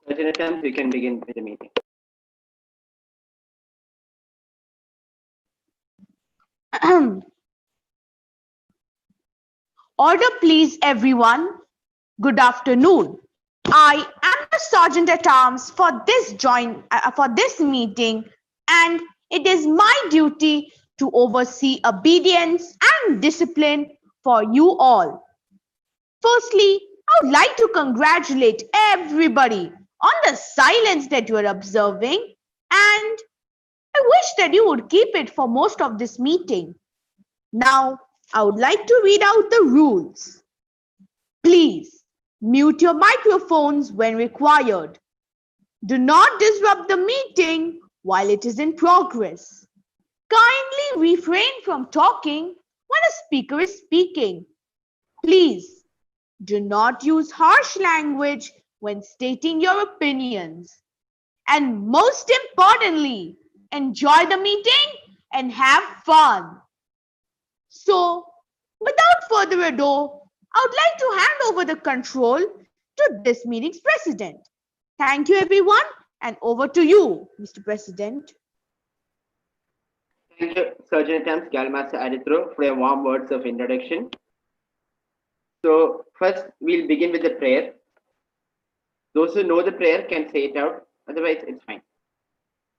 certain attempts, we can begin with the meeting. Order please, everyone. Good afternoon. I am the Sergeant at Arms for this meeting, and it is my duty to oversee obedience and discipline for you all. Firstly, I would like to congratulate everybody on the silence that you are observing, and I wish that you would keep it for most of this meeting. Now, I would like to read out the rules. Please mute your microphones when required. Do not disrupt the meeting while it is in progress. Kindly refrain from talking when a speaker is speaking. Please do not use harsh language when stating your opinions. And most importantly, enjoy the meeting and have fun. So, without further ado, I would like to hand over the control to this meeting's president. Thank you, everyone, and over to you, Mr. President. Thank you, Sergeant Attempts Galmaster Adithro, for your warm words of introduction. So first, we'll begin with the prayer. Those who know the prayer can say it out, otherwise it's fine.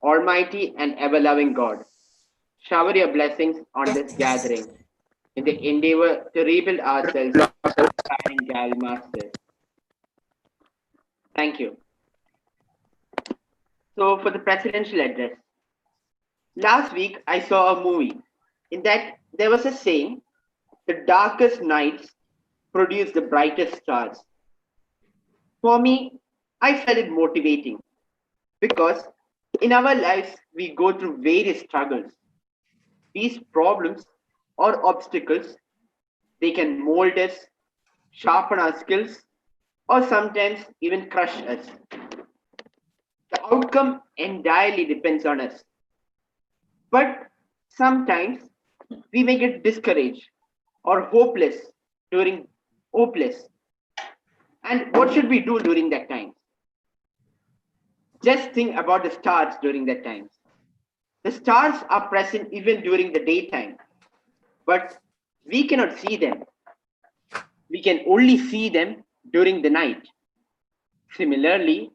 Almighty and ever-loving God, shower your blessings on this gathering in the endeavor to rebuild ourselves and Galmaster. Thank you. So for the presidential address. Last week, I saw a movie. In that, there was a saying, the darkest nights produce the brightest stars. For me, I felt it motivating because in our lives, we go through various struggles. These problems or obstacles, they can mold us, sharpen our skills, or sometimes even crush us. The outcome entirely depends on us. But sometimes we may get discouraged or hopeless. And what should we do during that time? Just think about the stars during that time. The stars are present even during the daytime, but we cannot see them. We can only see them during the night. Similarly,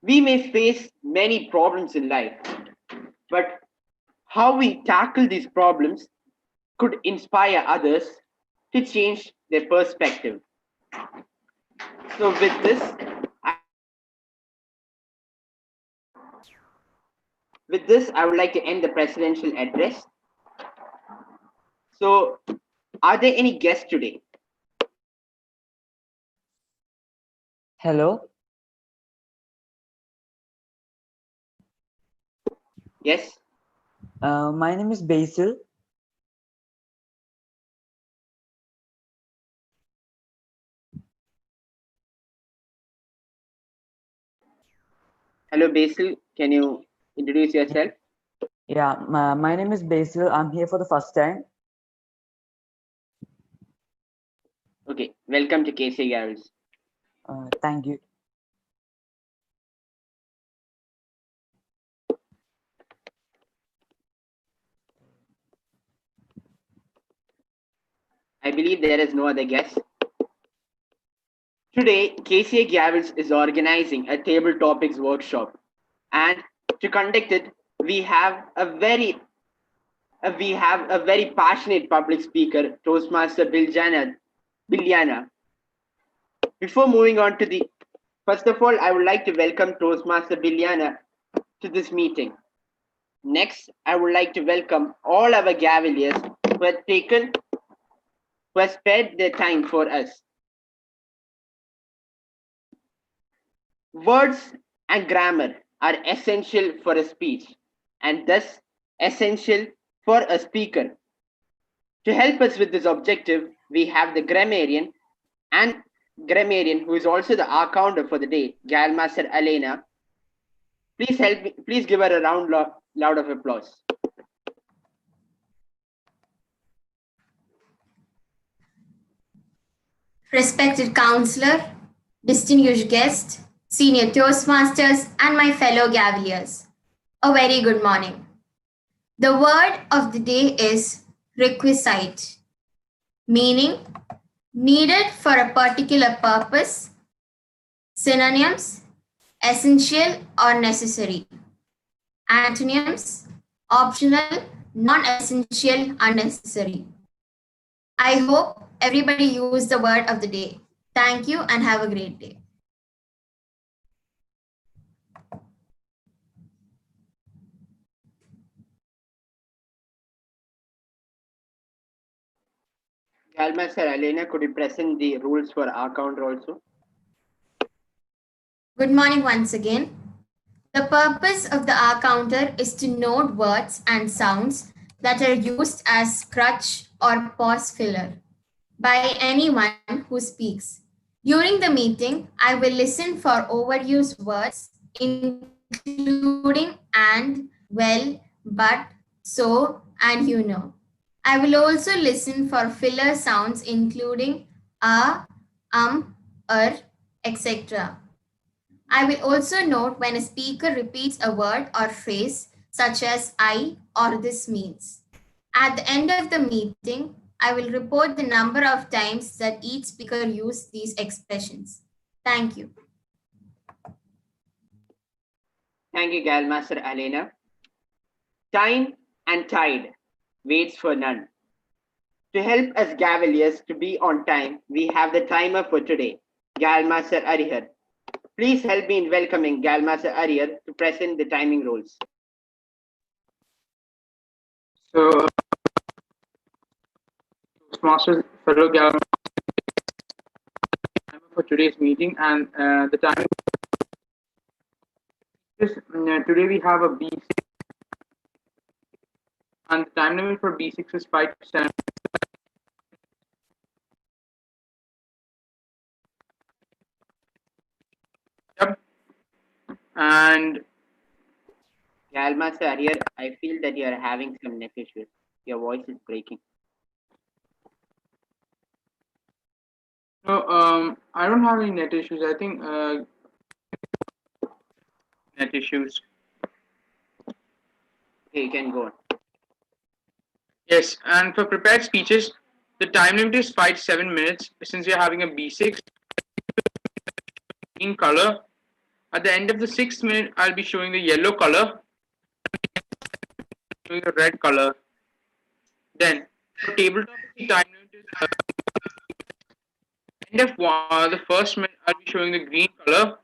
we may face many problems in life, but how we tackle these problems could inspire others to change their perspective. So with this, I would like to end the presidential address. So, are there any guests today? Hello. Yes. My name is Basil. Hello, Basil. Can you introduce yourself? Yeah, my name is Basil. I'm here for the first time. Okay, welcome to KCA Gavels. Thank you. I believe there is no other guest. Today, KCA Gavels is organizing a table topics workshop, and to conduct it, we have a very passionate public speaker, Toastmaster Bilyana. Before moving on to first of all, I would like to welcome Toastmaster Bilyana to this meeting. Next, I would like to welcome all our Gaveliers who have spared their time for us. Words and grammar are essential for a speech and thus essential for a speaker. To help us with this objective, we have the grammarian who is also the accounder for the day, Galmaster Elena. Please give her a loud of applause. Respected counselor, distinguished guest, senior Toastmasters, and my fellow Gaveliers. A very good morning. The word of the day is requisite, meaning needed for a particular purpose, synonyms, essential or necessary. Antonyms, optional, non-essential, unnecessary. I hope everybody used the word of the day. Thank you and have a great day. Galma sir, Elena, could you present the rules for our counter also? Good morning once again. The purpose of the R counter is to note words and sounds that are used as crutch or pause filler by anyone who speaks. During the meeting, I will listen for overused words, including and, well, but, so, and you know. I will also listen for filler sounds, including er, etc. I will also note when a speaker repeats a word or phrase, such as I or this means. At the end of the meeting, I will report the number of times that each speaker used these expressions. Thank you. Thank you, Galmaster Elena. Time and tide waits for none. To help us Gaveliers to be on time, we have the timer for today, Galmaster Arihar. Please help me in welcoming Galmaster Arihar to present the timing rules. So, Toastmasters, fellow Gavels, for today's meeting, and the time is today we have a B6, and the time limit for B6 is 5 to 7. Yep. And Galmaster Arihar, I feel that you are having some net issues. Your voice is breaking. no, I don't have any net issues. I think net issues. Okay, you can go on. Yes, and for prepared speeches, the time limit is 5 to 7 minutes. Since we are having a B6 in color, at the end of the 6th minute, I'll be showing the yellow color, showing the red color. Then for tabletop, the time limit is end of the first minute, I'll be showing the green color.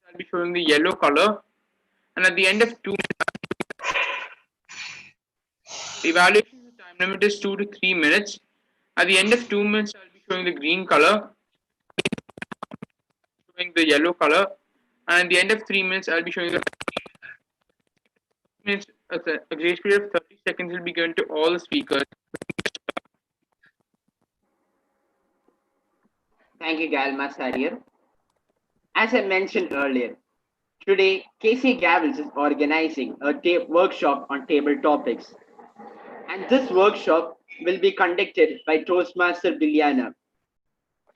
I'll be showing the yellow color, and at the end of 2 minutes, the evaluation time limit is 2 to 3 minutes. At the end of 2 minutes, I'll be showing the green color, showing the yellow color, and at the end of 3 minutes, I'll be showing the minutes. A grace period of 30 seconds will be given to all the speakers. Thank you, Galmaster Arihar. As I mentioned earlier, today KCA Gavels is organizing a workshop on table topics. And this workshop will be conducted by Toastmaster Biliana.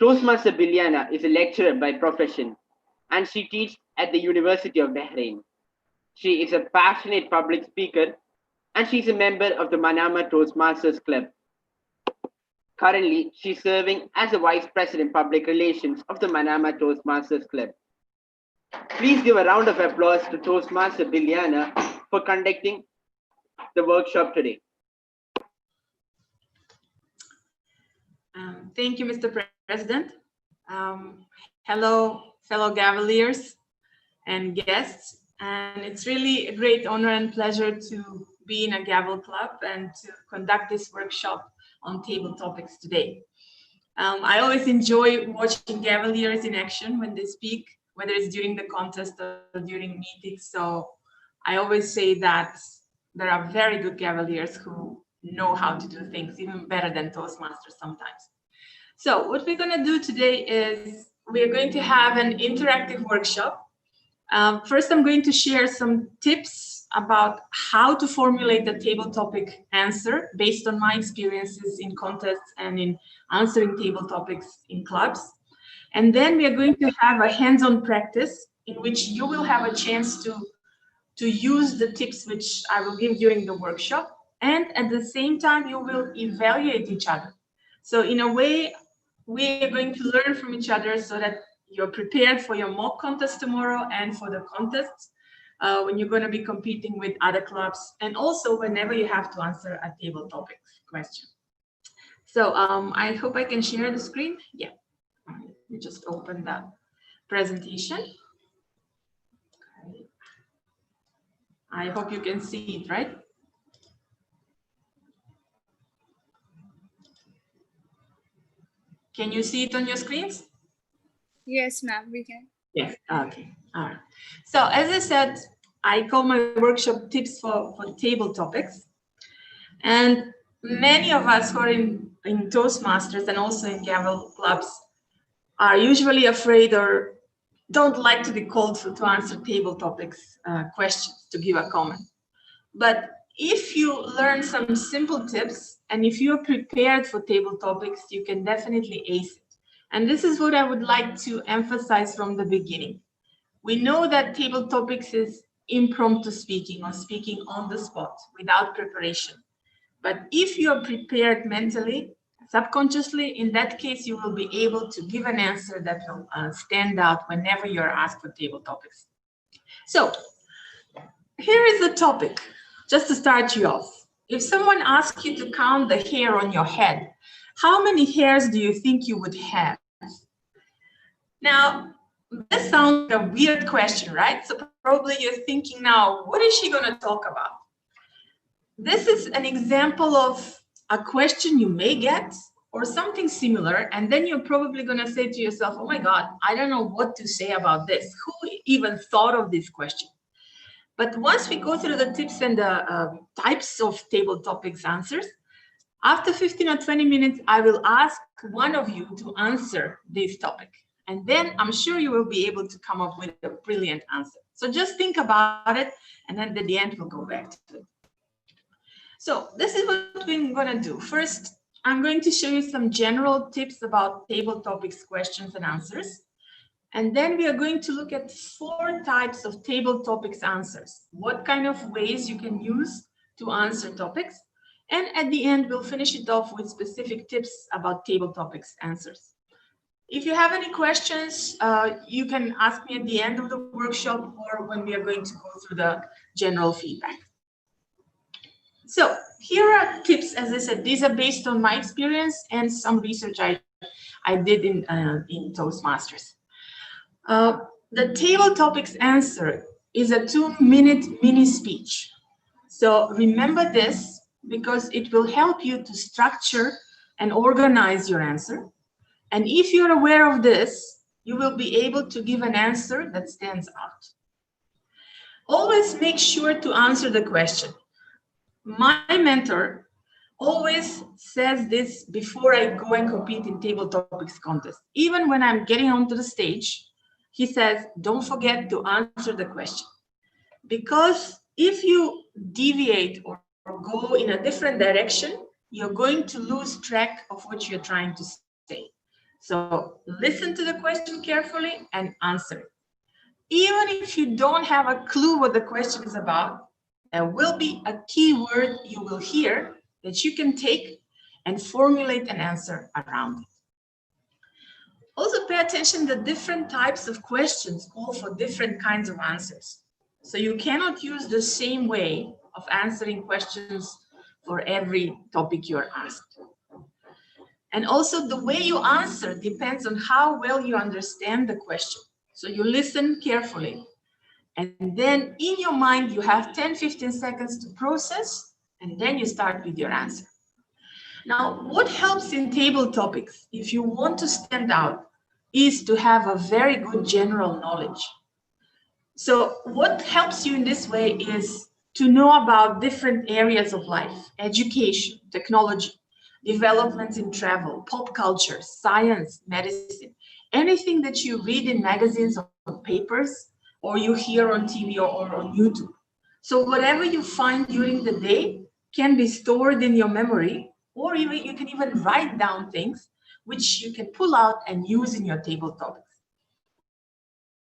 Toastmaster Biliana is a lecturer by profession, and she teaches at the University of Bahrain. She is a passionate public speaker, and she is a member of the Manama Toastmasters Club. Currently, she is serving as the Vice President Public Relations of the Manama Toastmasters Club. Please give a round of applause to Toastmaster Biliana for conducting the workshop today. Thank you, Mr. President. Hello, fellow Gaveliers and guests. And it's really a great honor and pleasure to be in a Gavel Club and to conduct this workshop on table topics today. I always enjoy watching Gaveliers in action when they speak, whether it's during the contest or during meetings. So I always say that there are very good Gaveliers who know how to do things even better than Toastmasters sometimes. So what we're going to do today is we're going to have an interactive workshop. First, I'm going to share some tips about how to formulate a table topic answer based on my experiences in contests and in answering table topics in clubs. And then we are going to have a hands-on practice in which you will have a chance to use the tips which I will give during the workshop. And at the same time, you will evaluate each other. So in a way, we are going to learn from each other so that you're prepared for your mock contest tomorrow and for the contests when you're going to be competing with other clubs, and also whenever you have to answer a table topic question. So I hope I can share the screen. Yeah, let me just open the presentation. Okay. I hope you can see it, right? Can you see it on your screens? Yes, ma'am, we can. Yes, okay, all right. So as I said, I call my workshop tips for table topics. And many of us who are in Toastmasters and also in Gavel clubs are usually afraid or don't like to be called to answer table topics questions, to give a comment. But if you learn some simple tips and if you're prepared for table topics, you can definitely ace it. And this is what I would like to emphasize from the beginning. We know that table topics is impromptu speaking or speaking on the spot without preparation. But if you're prepared mentally, subconsciously, in that case, you will be able to give an answer that will stand out whenever you're asked for table topics. So here is the topic, just to start you off. If someone asks you to count the hair on your head, how many hairs do you think you would have? Now, this sounds like a weird question, right? So probably you're thinking now, what is she going to talk about? This is an example of a question you may get or something similar, and then you're probably going to say to yourself, oh my God, I don't know what to say about this. Who even thought of this question? But once we go through the tips and the types of table topics answers, after 15 or 20 minutes, I will ask one of you to answer this topic. And then I'm sure you will be able to come up with a brilliant answer. So just think about it, and then at the end, we'll go back to it. So this is what we're going to do. First, I'm going to show you some general tips about table topics, questions and answers. And then we are going to look at 4 types of table topics answers. What kind of ways you can use to answer topics. And at the end, we'll finish it off with specific tips about table topics answers. If you have any questions, you can ask me at the end of the workshop or when we are going to go through the general feedback. So here are tips. As I said, these are based on my experience and some research I did in Toastmasters. The table topics answer is a 2-minute mini speech. So remember this because it will help you to structure and organize your answer. And if you're aware of this, you will be able to give an answer that stands out. Always make sure to answer the question. My mentor always says this before I go and compete in table topics contest. Even when I'm getting onto the stage, he says, don't forget to answer the question. Because if you deviate or go in a different direction, you're going to lose track of what you're trying to say. So listen to the question carefully and answer it. Even if you don't have a clue what the question is about, there will be a key word you will hear that you can take and formulate an answer around it. Also pay attention that different types of questions call for different kinds of answers. So you cannot use the same way of answering questions for every topic you're asked. And also the way you answer depends on how well you understand the question. So you listen carefully. And then in your mind, you have 10-15 seconds to process, and then you start with your answer. Now, what helps in table topics, if you want to stand out, is to have a very good general knowledge. So what helps you in this way is to know about different areas of life, education, technology, developments in travel, pop culture, science, medicine, anything that you read in magazines or papers, or you hear on TV or on YouTube. So whatever you find during the day can be stored in your memory, or even you can even write down things which you can pull out and use in your table topics.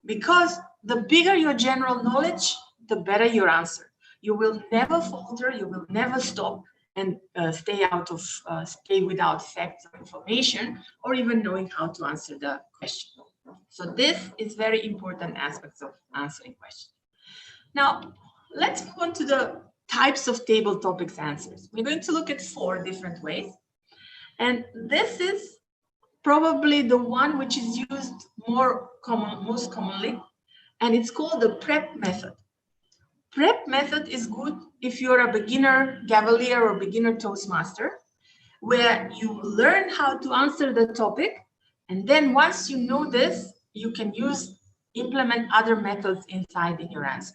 Because the bigger your general knowledge, the better your answer. You will never falter, you will never stop and stay without facts or information, or even knowing how to answer the question. So this is very important aspects of answering questions. Now, let's move on to the types of table topics answers. We're going to look at 4 different ways. And this is probably the one which is used most commonly, and it's called the prep method. Prep method is good if you're a beginner Gavelier or beginner Toastmaster, where you learn how to answer the topic, and then once you know this, you can implement other methods inside in your answer.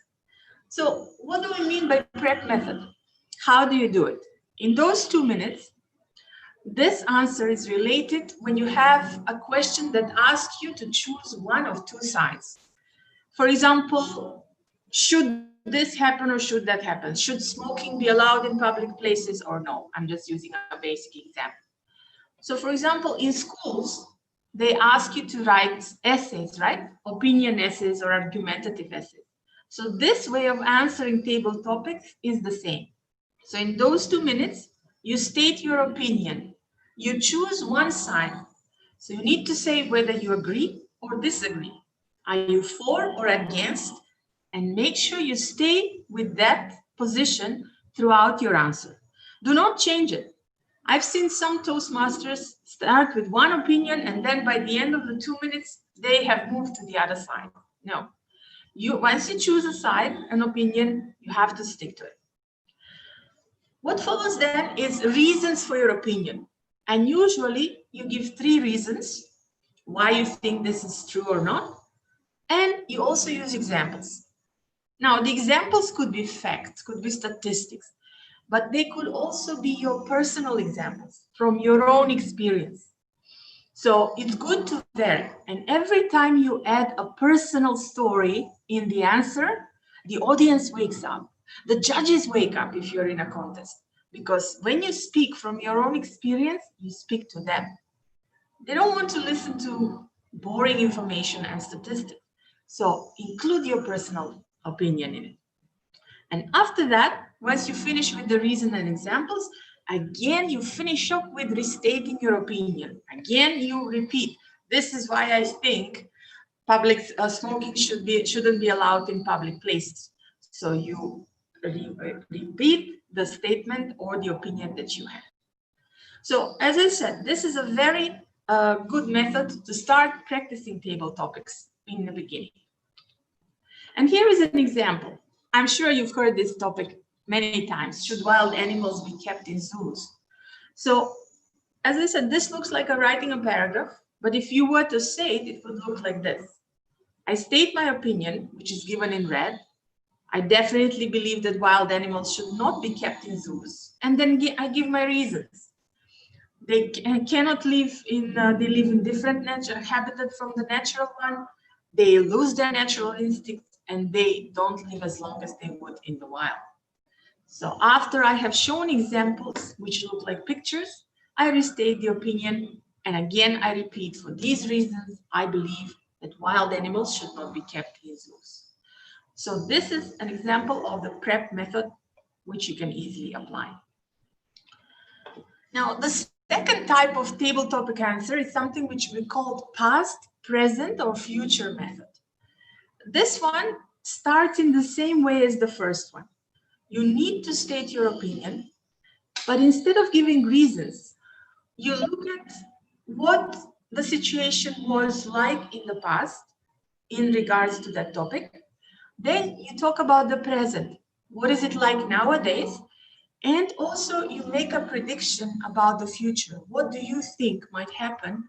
So what do we mean by prep method? How do you do it? In those 2 minutes, this answer is related when you have a question that asks you to choose one of 2 sides. For example, should this happen or should that happen? Should smoking be allowed in public places or no? I'm just using a basic example. So for example, in schools, they ask you to write essays, right? Opinion essays or argumentative essays. So this way of answering table topics is the same. So in those 2 minutes, you state your opinion. You choose one side. So you need to say whether you agree or disagree. Are you for or against? And make sure you stay with that position throughout your answer. Do not change it. I've seen some Toastmasters start with one opinion and then by the end of the 2 minutes, they have moved to the other side. No. Once you choose a side, an opinion, you have to stick to it. What follows then is reasons for your opinion. And usually you give 3 reasons why you think this is true or not. And you also use examples. Now, the examples could be facts, could be statistics, but they could also be your personal examples from your own experience. So it's good to vary. And every time you add a personal story in the answer, the audience wakes up. The judges wake up if you're in a contest. Because when you speak from your own experience, you speak to them. They don't want to listen to boring information and statistics. So include your personal opinion in it. And after that, once you finish with the reason and examples, again, you finish up with restating your opinion. Again, you repeat, this is why I think public smoking shouldn't be allowed in public places. So you repeat the statement or the opinion that you have. So as I said, this is a very good method to start practicing table topics in the beginning. And here is an example. I'm sure you've heard this topic many times. Should wild animals be kept in zoos? So as I said, this looks like writing a paragraph, but if you were to say it, it would look like this. I state my opinion, which is given in red. I definitely believe that wild animals should not be kept in zoos. And then I give my reasons. They cannot live they live in different natural habitat from the natural one. They lose their natural instincts and they don't live as long as they would in the wild. So after I have shown examples which look like pictures, I restate the opinion. And again, I repeat, for these reasons, I believe that wild animals should not be kept in zoos. So this is an example of the prep method, which you can easily apply. Now, the second type of table topic answer is something which we call past, present, or future method. This one starts in the same way as the first one. You need to state your opinion, but instead of giving reasons, you look at what the situation was like in the past in regards to that topic. Then you talk about the present. What is it like nowadays? And also you make a prediction about the future. What do you think might happen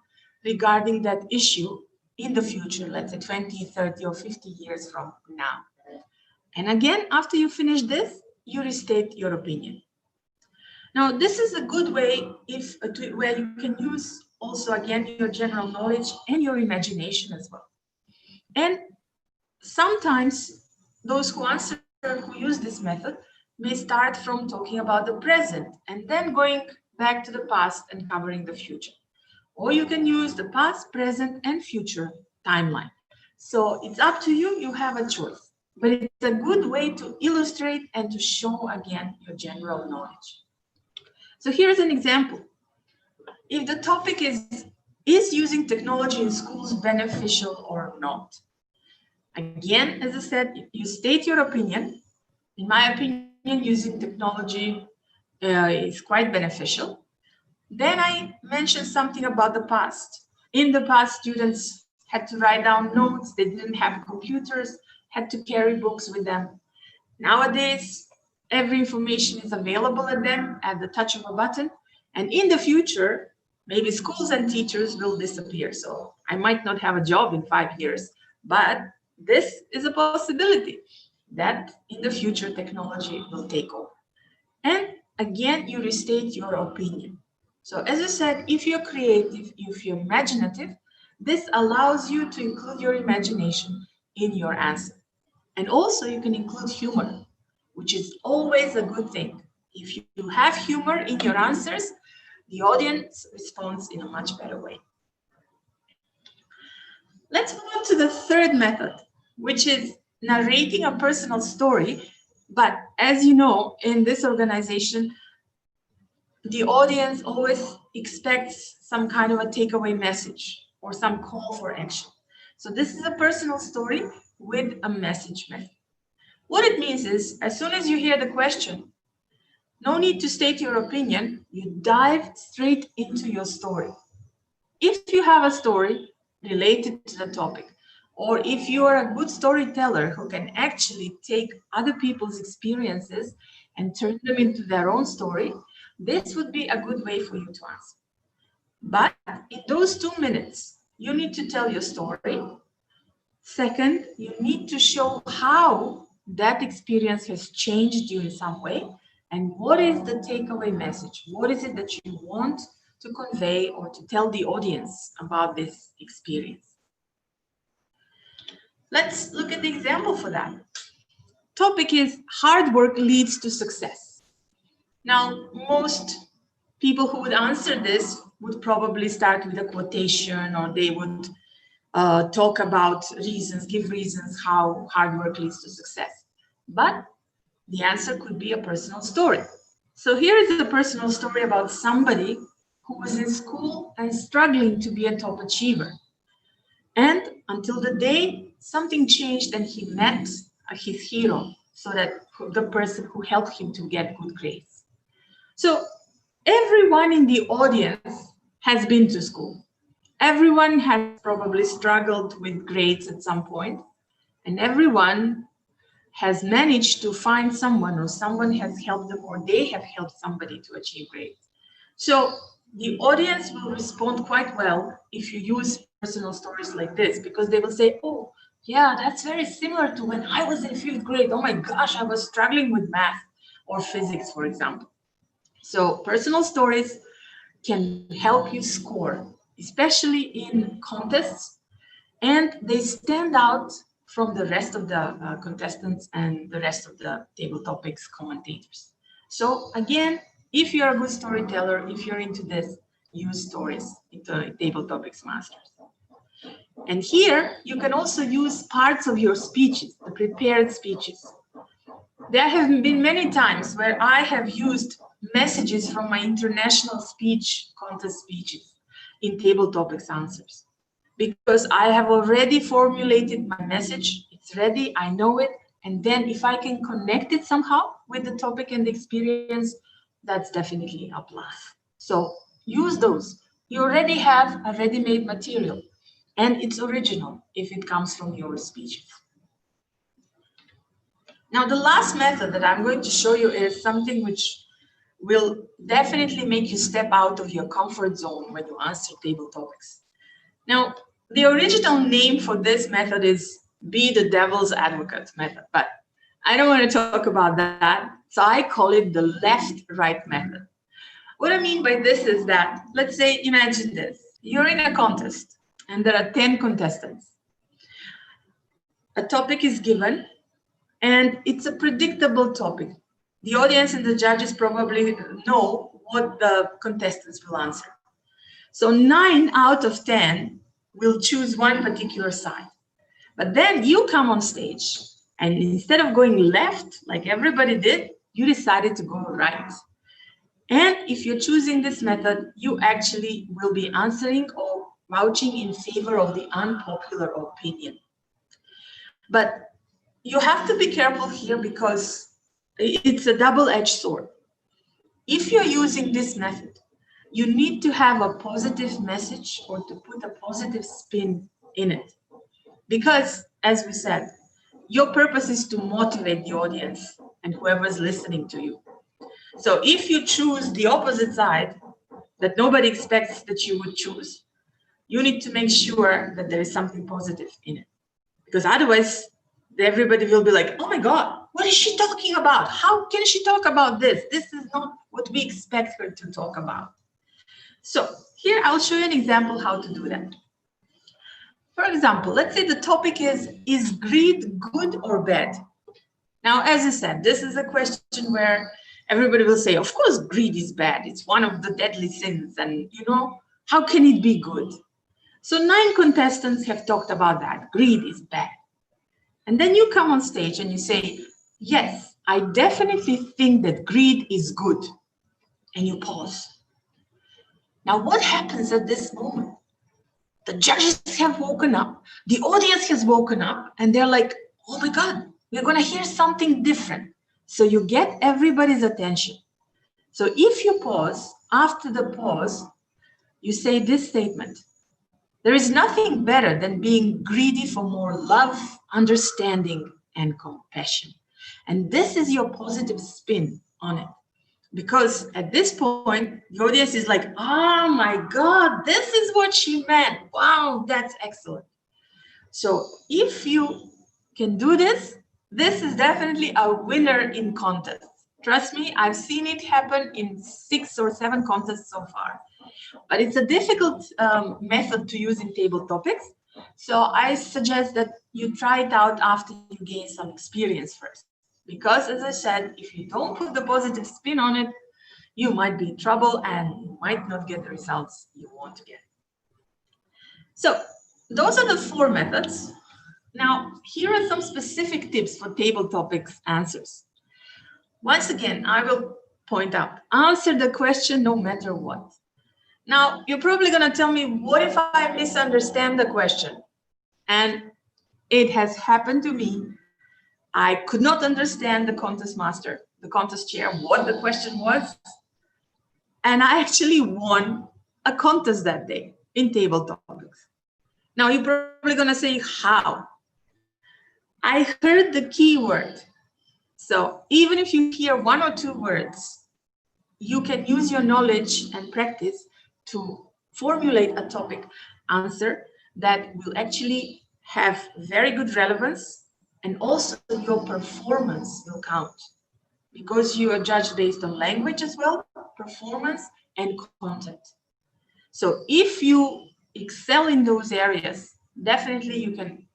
regarding that issue in the future, let's say 20, 30, or 50 years from now? And again, after you finish this, you restate your opinion. Now, this is a good way where you can use also, again, your general knowledge and your imagination as well. And sometimes those who use this method may start from talking about the present and then going back to the past and covering the future. or you can use the past, present, and future timeline. So it's up to you, you have a choice. But it's a good way to illustrate and to show again your general knowledge. So here's an example. If the topic is using technology in schools beneficial or not? Again, as I said, you state your opinion. In my opinion, using technology is quite beneficial. Then I mentioned something about the past. In the past, students had to write down notes. They didn't have computers, had to carry books with them. Nowadays, every information is available at them at the touch of a button. And in the future, maybe schools and teachers will disappear. So I might not have a job in 5 years, but this is a possibility that in the future technology will take over. And again, you restate your opinion. So as I said, if you're creative, if you're imaginative, this allows you to include your imagination in your answer. And also you can include humor, which is always a good thing. If you have humor in your answers, the audience responds in a much better way. Let's move on to the third method, which is narrating a personal story. But as you know, in this organization, the audience always expects some kind of a takeaway message or some call for action. So this is a personal story with a message method. What it means is, as soon as you hear the question, no need to state your opinion, you dive straight into your story. If you have a story related to the topic, or if you are a good storyteller who can actually take other people's experiences and turn them into their own story, this would be a good way for you to answer. But in those 2 minutes, you need to tell your story. Second, you need to show how that experience has changed you in some way, and what is the takeaway message? What is it that you want to convey or to tell the audience about this experience? Let's look at the example for that. Topic is hard work leads to success. Now, most people who would answer this would probably start with a quotation, or they would talk about reasons, give reasons how hard work leads to success. But the answer could be a personal story. So here is a personal story about somebody who was in school and struggling to be a top achiever. And until the day something changed and he met his hero, so that the person who helped him to get good grades. So everyone in the audience has been to school. Everyone has probably struggled with grades at some point, and everyone has managed to find someone, or someone has helped them, or they have helped somebody to achieve grades. So the audience will respond quite well if you use personal stories like this, because they will say, oh, yeah, that's very similar to when I was in 5th grade. Oh my gosh, I was struggling with math or physics, for example. So personal stories can help you score, especially in contests, and they stand out from the rest of the contestants and the rest of the table topics commentators. So again, if you're a good storyteller, if you're into this, use stories into table topics masters. And here you can also use parts of your speeches, the prepared speeches. There have been many times where I have used messages from my international speech contest speeches in table topics answers, because I have already formulated my message, it's ready, I know it, and then if I can connect it somehow with the topic and the experience, that's definitely a plus. So use those. You already have a ready-made material, and it's original if it comes from your speeches. Now, the last method that I'm going to show you is something which will definitely make you step out of your comfort zone when you answer table topics. Now, the original name for this method is be the devil's advocate method, but I don't want to talk about that. So I call it the left-right method. What I mean by this is that, let's say, imagine this. You're in a contest and there are 10 contestants. A topic is given and it's a predictable topic. The audience and the judges probably know what the contestants will answer. So 9 out of 10 will choose one particular side. But then you come on stage, and instead of going left like everybody did, you decided to go right. And if you're choosing this method, you actually will be answering or vouching in favor of the unpopular opinion. But you have to be careful here because it's a double-edged sword. If you're using this method, you need to have a positive message or to put a positive spin in it. Because, as we said, your purpose is to motivate the audience and whoever's listening to you. So if you choose the opposite side that nobody expects that you would choose, you need to make sure that there is something positive in it. Because otherwise, everybody will be like, oh my God, what is she talking about? How can she talk about this? This is not what we expect her to talk about. So here I'll show you an example how to do that. For example, let's say the topic is greed good or bad? Now, as I said, this is a question where everybody will say, of course, greed is bad. It's one of the deadly sins. And, how can it be good? So 9 contestants have talked about that. Greed is bad. And then you come on stage and you say, yes, I definitely think that greed is good. And you pause. Now, what happens at this moment? The judges have woken up. The audience has woken up. And they're like, oh my God, we're going to hear something different. So you get everybody's attention. So if you pause, after the pause, you say this statement. There is nothing better than being greedy for more love, understanding, and compassion. And this is your positive spin on it. Because at this point, the audience is like, oh my God, this is what she meant. Wow, that's excellent. So if you can do this, this is definitely a winner in contests. Trust me, I've seen it happen in 6 or 7 contests so far. But it's a difficult method to use in table topics. So I suggest that you try it out after you gain some experience first. Because as I said, if you don't put the positive spin on it, you might be in trouble and you might not get the results you want to get. So those are the 4 methods. Now, here are some specific tips for table topics answers. Once again, I will point out, answer the question no matter what. Now, you're probably going to tell me, what if I misunderstand the question? And it has happened to me. I could not understand the contest master, the contest chair, what the question was. And I actually won a contest that day in table topics. Now, you're probably going to say, how? I heard the key word. So even if you hear 1 or 2 words, you can use your knowledge and practice to formulate a topic answer that will actually have very good relevance, and also your performance will count because you are judged based on language as well, performance and content. So if you excel in those areas, definitely you can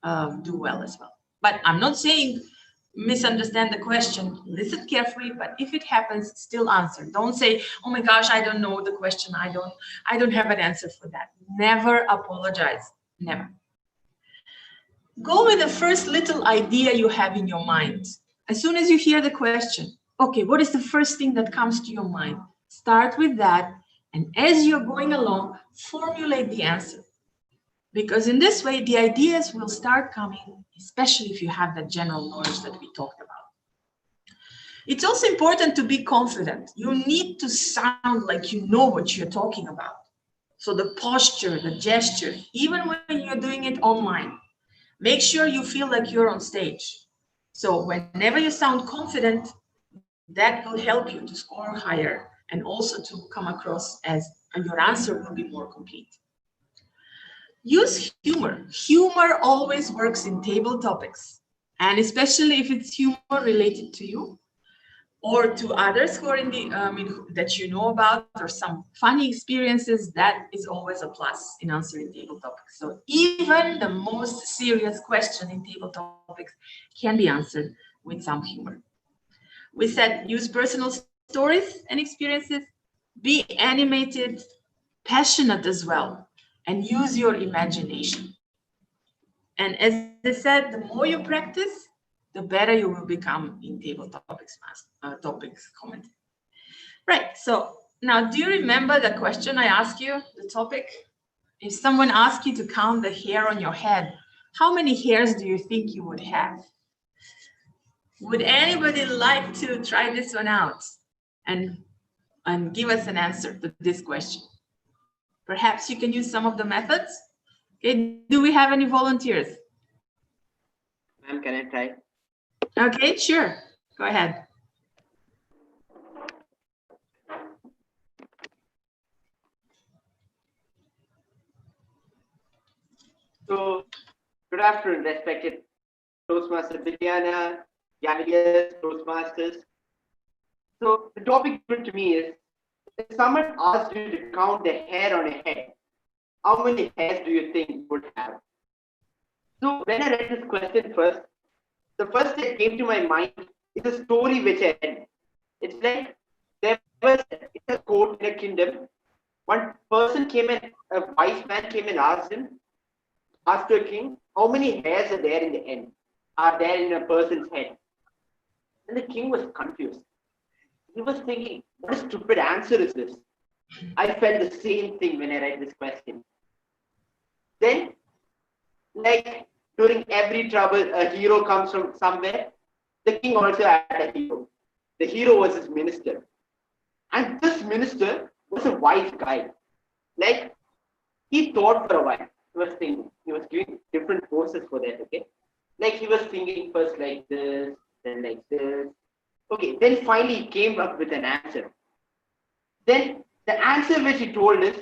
do well as well. But I'm not saying misunderstand the question, listen carefully, but if it happens, still answer. Don't say, oh my gosh, I don't know the question. I don't have an answer for that. Never apologize, never. Go with the first little idea you have in your mind. As soon as you hear the question, okay, what is the first thing that comes to your mind? Start with that, and as you're going along, formulate the answer. Because in this way, the ideas will start coming, especially if you have that general knowledge that we talked about. It's also important to be confident. You need to sound like you know what you're talking about. So the posture, the gesture, even when you're doing it online, make sure you feel like you're on stage. So whenever you sound confident, that will help you to score higher and also to come across as your answer will be more complete. Use humor. Humor always works in table topics, and especially if it's humor related to you or to others who are in the that you know about, or some funny experiences. That is always a plus in answering table topics. So even the most serious question in table topics can be answered with some humor. We said use personal stories and experiences, be animated, passionate as well, and use your imagination. And as I said, the more you practice, the better you will become in table topics commenting. Right, so now do you remember the question I asked you, the topic? If someone asked you to count the hair on your head, how many hairs do you think you would have? Would anybody like to try this one out and give us an answer to this question? Perhaps you can use some of the methods. Okay, do we have any volunteers? Ma'am, can I try? Okay, sure. Go ahead. So, good afternoon, respected Toastmaster Bilyana, Gavels, Toastmasters. So, the topic given to me is, if someone asked you to count the hair on your head, how many hairs do you think you would have? So, when I read this question first, the first that came to my mind is a story which I read. It's like there was a court in a kingdom. One person came and a wise man came and asked the king, how many hairs are there in the end? Are there in a person's head? And the king was confused. He was thinking, what a stupid answer is this? I felt the same thing when I read this question. Then, like during every trouble, a hero comes from somewhere. The king also had a hero. The hero was his minister. And this minister was a wise guy. Like, he thought for a while. He was thinking, he was giving different poses for that, okay? Like, he was thinking first like this, then like this. Okay, then finally he came up with an answer. Then the answer which he told is,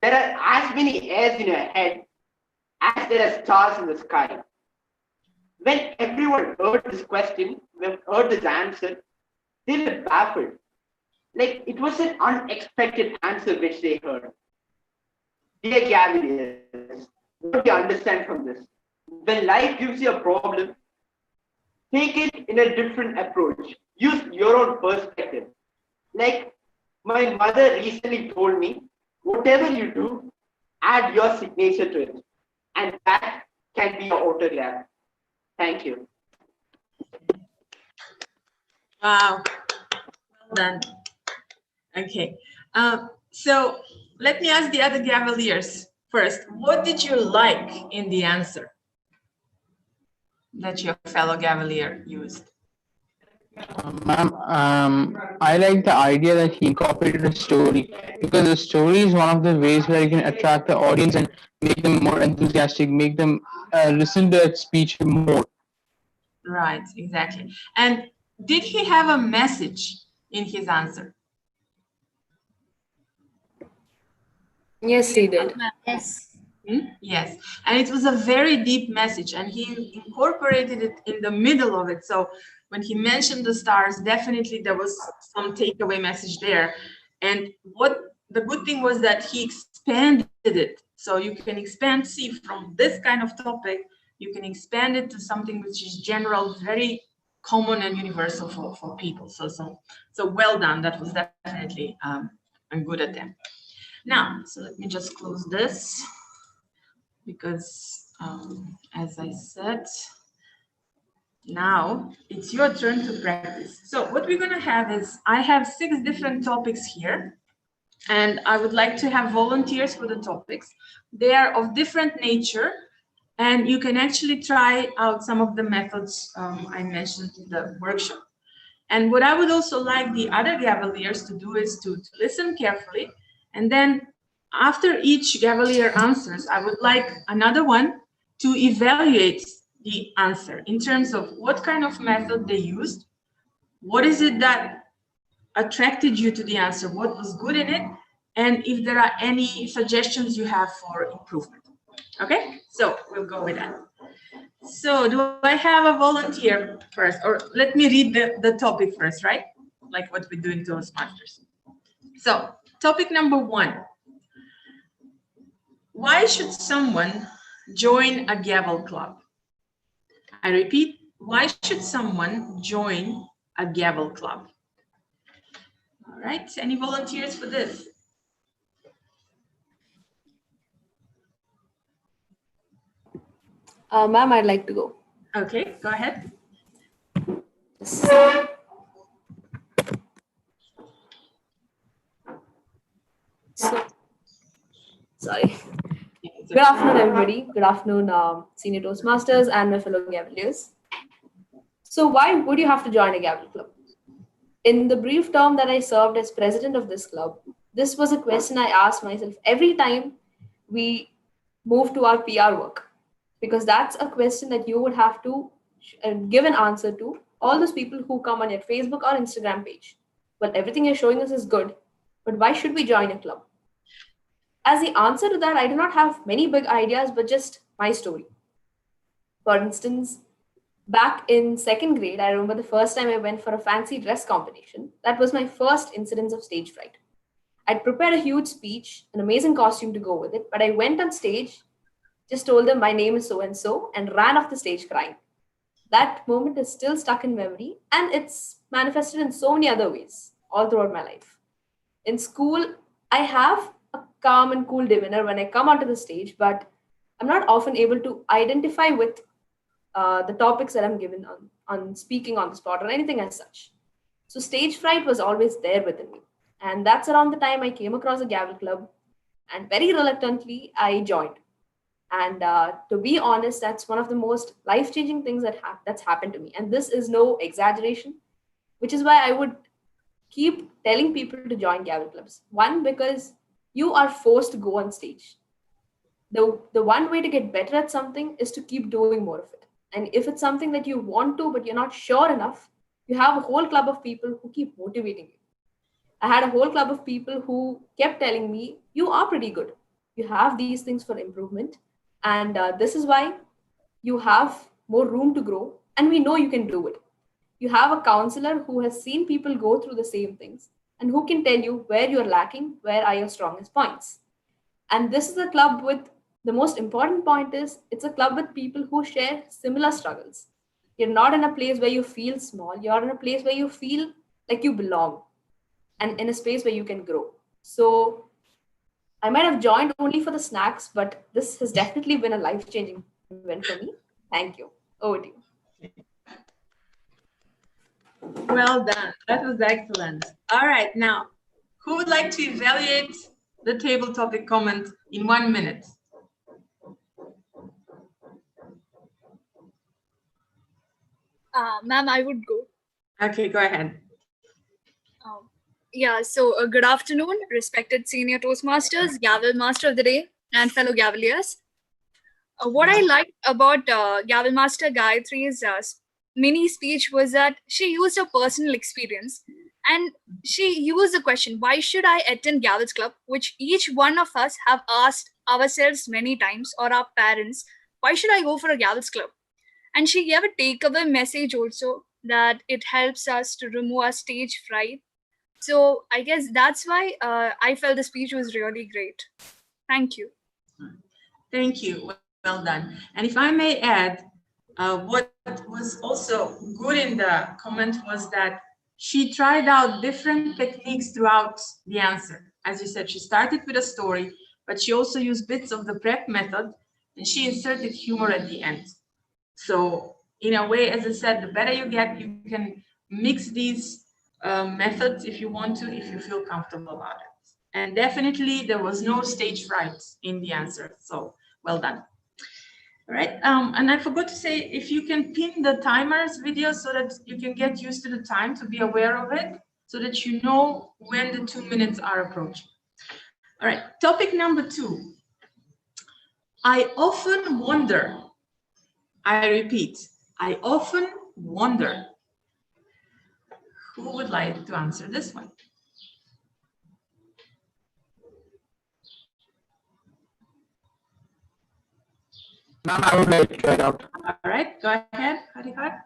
there are as many hairs in your head as there are stars in the sky. When everyone heard this question, heard this answer, they were baffled. Like, it was an unexpected answer which they heard. Dear Gavels, what do you understand from this? When life gives you a problem, take it in a different approach. Use your own perspective. Like, my mother recently told me, whatever you do, add your signature to it. And that can be your autograph. Thank you. Wow, well done. Okay, so let me ask the other Gaveliers first. What did you like in the answer that your fellow Gavelier used? Ma'am, I like the idea that he incorporated a story, because the story is one of the ways where you can attract the audience and make them more enthusiastic, make them listen to that speech more. Right, exactly. And did he have a message in his answer? Yes, he did. Yes. Yes, and it was a very deep message, and he incorporated it in the middle of it. So when he mentioned the stars, definitely there was some takeaway message there. And what the good thing was that he expanded it. So you can expand, see, from this kind of topic, you can expand it to something which is general, very common and universal for people. So well done. That was definitely a good attempt. Now, so let me just close this, because as I said, now it's your turn to practice. So what we're going to have is, I have 6 different topics here, and I would like to have volunteers for the topics. They are of different nature, and you can actually try out some of the methods I mentioned in the workshop. And what I would also like the other Gaveliers to do is to listen carefully, and then after each Gavelier answers, I would like another one to evaluate the answer in terms of what kind of method they used, what is it that attracted you to the answer, what was good in it, and if there are any suggestions you have for improvement. Okay, so we'll go with that. So do I have a volunteer first, or let me read the topic first, right? Like what we do in Toastmasters. So topic number 1. Why should someone join a Gavel club? I repeat, why should someone join a Gavel club? All right, any volunteers for this? Ma'am, I'd like to go. Okay, go ahead. So, sorry. Good afternoon, everybody. Good afternoon, senior Toastmasters and my fellow Gaveliers. So, why would you have to join a Gavel Club? In the brief term that I served as president of this club, this was a question I asked myself every time we moved to our PR work, because that's a question that you would have to give an answer to all those people who come on your Facebook or Instagram page. Well, everything you're showing us is good, but why should we join a club? As the answer to that, I do not have many big ideas, but just my story. For instance, back in second grade, I remember the first time I went for a fancy dress competition. That was my first incidence of stage fright. I'd prepared a huge speech, an amazing costume to go with it, but I went on stage, just told them my name is so and ran off the stage crying. That moment is still stuck in memory, and it's manifested in so many other ways all throughout my life. In school, I have a calm and cool demeanor when I come onto the stage, but I'm not often able to identify with the topics that I'm given on speaking on the spot or anything as such. So stage fright was always there within me. And that's around the time I came across a Gavel Club, and very reluctantly I joined. And to be honest, that's one of the most life-changing things that's happened to me. And this is no exaggeration, which is why I would keep telling people to join Gavel Clubs. One, because you are forced to go on stage. The one way to get better at something is to keep doing more of it. And if it's something that you want to, but you're not sure enough, you have a whole club of people who keep motivating you. I had a whole club of people who kept telling me, you are pretty good. You have these things for improvement. And this is why you have more room to grow. And we know you can do it. You have a counselor who has seen people go through the same things and who can tell you where you're lacking, where are your strongest points. And this is a club with the most important point is it's a club with people who share similar struggles. You're not in a place where you feel small, you're in a place where you feel like you belong and in a space where you can grow. So I might have joined only for the snacks, but this has definitely been a life-changing event for me. Thank you. Over to you. Well done. That was excellent. All right. Now, who would like to evaluate the table topic comment in 1 minute? Ma'am, I would go. Okay, go ahead. So good afternoon, respected senior Toastmasters, Gavel Master of the Day, and fellow Gaveliers. What I liked about Gavel Master Gayatri's mini speech was that she used her personal experience and she used the question, why should I attend Gavel's Club, which each one of us have asked ourselves many times, or our parents, why should I go for a Gavel's Club? And she gave a takeaway message also that it helps us to remove our stage fright. So I guess that's why I felt the speech was really great. Thank you. Thank you. Well done. And if I may add, what was also good in the comment was that she tried out different techniques throughout the answer. As you said, she started with a story, but she also used bits of the prep method and she inserted humor at the end. So in a way, as I said, the better you get, you can mix these methods if you want to, if you feel comfortable about it. And definitely there was no stage fright in the answer. So well done. All right. And I forgot to say, if you can pin the timers video so that you can get used to the time to be aware of it, so that you know when the 2 minutes are approaching. All right. Topic number 2. I often wonder. I repeat, I often wonder. Who would like to answer this one? Ma'am, I would like to try it out. All right, go ahead, Harikat.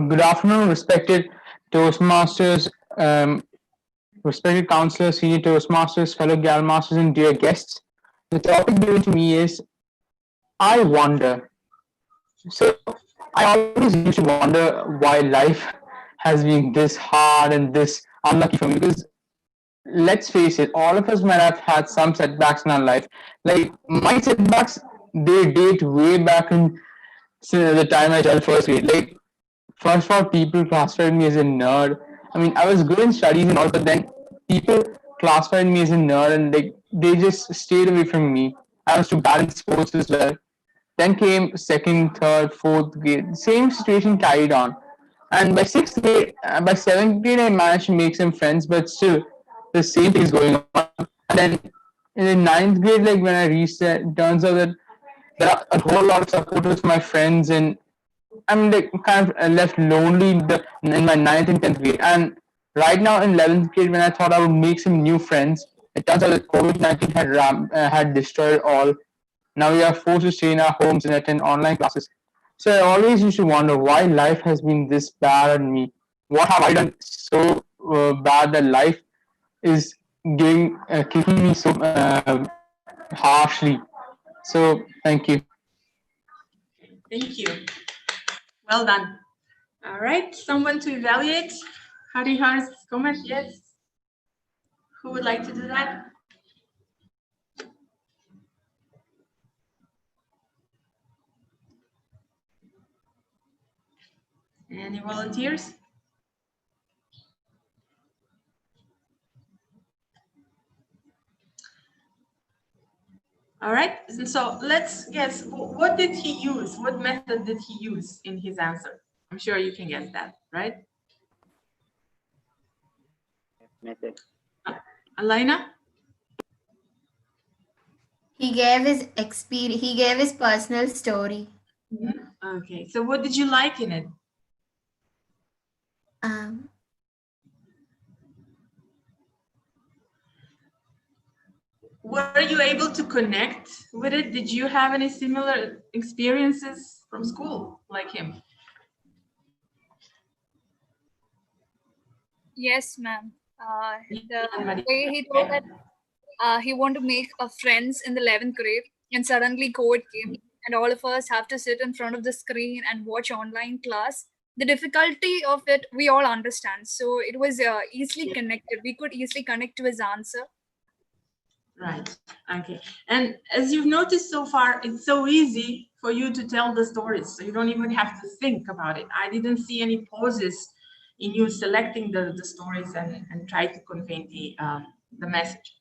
Good afternoon, respected Toastmasters, respected counselors, senior Toastmasters, fellow Gal Masters, and dear guests. The topic given to me is I wonder. So I always used to wonder why life has been this hard and this unlucky for me, because let's face it, all of us might have had some setbacks in our life. Like my setbacks, they date way back in the time I joined first grade. Like first of all, people classified me as a nerd. I mean, I was good in studies and all, but then people classified me as a nerd, and they just stayed away from me. I was too bad in sports as well. Then came second, third, fourth grade. Same situation carried on. And by sixth grade, by seventh grade, I managed to make some friends, but still, the same thing is going on. And then in the ninth grade, like when I reached that, it turns out that there are a whole lot of supporters for my friends, and I'm like kind of left lonely in my ninth and tenth grade. And right now in 11th grade, when I thought I would make some new friends, it turns out that COVID-19 had destroyed all. Now we are forced to stay in our homes and attend online classes. So I always used to wonder why life has been this bad on me. What have I done so bad that life is kicking me so harshly? So thank you. Thank you. Well done. All right, someone to evaluate. Hari has comment, yes? Who would like to do that? Any volunteers? All right, so let's guess, what did he use? What method did he use in his answer? I'm sure you can guess that, right? Method. Alaina? He gave his experience. He gave his personal story. Okay, so what did you like in it? Were you able to connect with it? Did you have any similar experiences from school like him? Yes, ma'am. The way he told that he wanted to make friends in the 11th grade, and suddenly COVID came, and all of us have to sit in front of the screen and watch online class. The difficulty of it, we all understand. So it was easily connected. We could easily connect to his answer. Right, okay. And as you've noticed so far, it's so easy for you to tell the stories, so you don't even have to think about it. I didn't see any pauses in you selecting the stories and try to convey the message.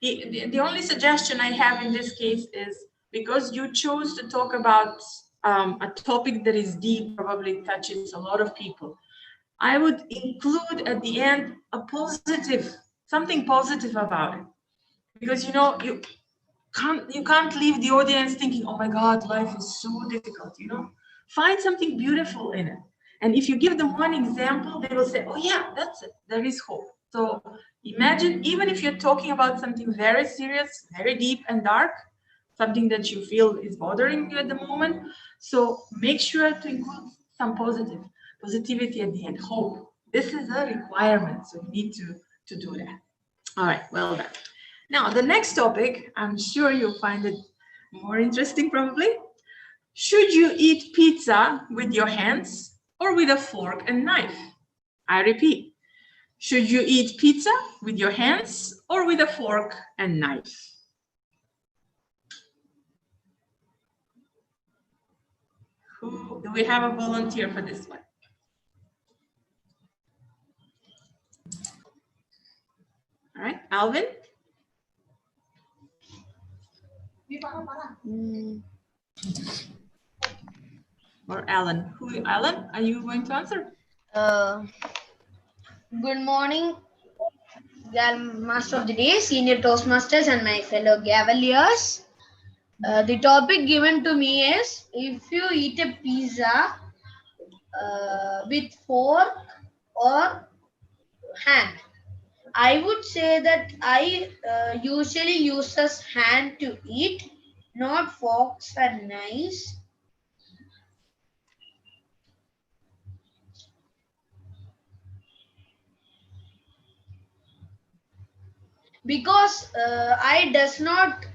The only suggestion I have in this case is, because you chose to talk about a topic that is deep, probably touches a lot of people, I would include at the end a positive, something positive about it. Because you can't leave the audience thinking, oh my God, life is so difficult, Find something beautiful in it. And if you give them one example, they will say, oh yeah, that's it, there is hope. So imagine, even if you're talking about something very serious, very deep and dark, something that you feel is bothering you at the moment, so make sure to include some positivity at the end, hope. This is a requirement, so you need to do that. All right, well done. Now, the next topic, I'm sure you'll find it more interesting probably. Should you eat pizza with your hands or with a fork and knife? I repeat, should you eat pizza with your hands or with a fork and knife? Do we have a volunteer for this one? All right, Alvin? Or Alan? Alan, are you going to answer? Good morning, Master of the Day, Senior Toastmasters, and my fellow Gaveliers. The topic given to me is, if you eat a pizza with fork or hand. I would say that I usually uses hand to eat, not forks and knives. Because I does not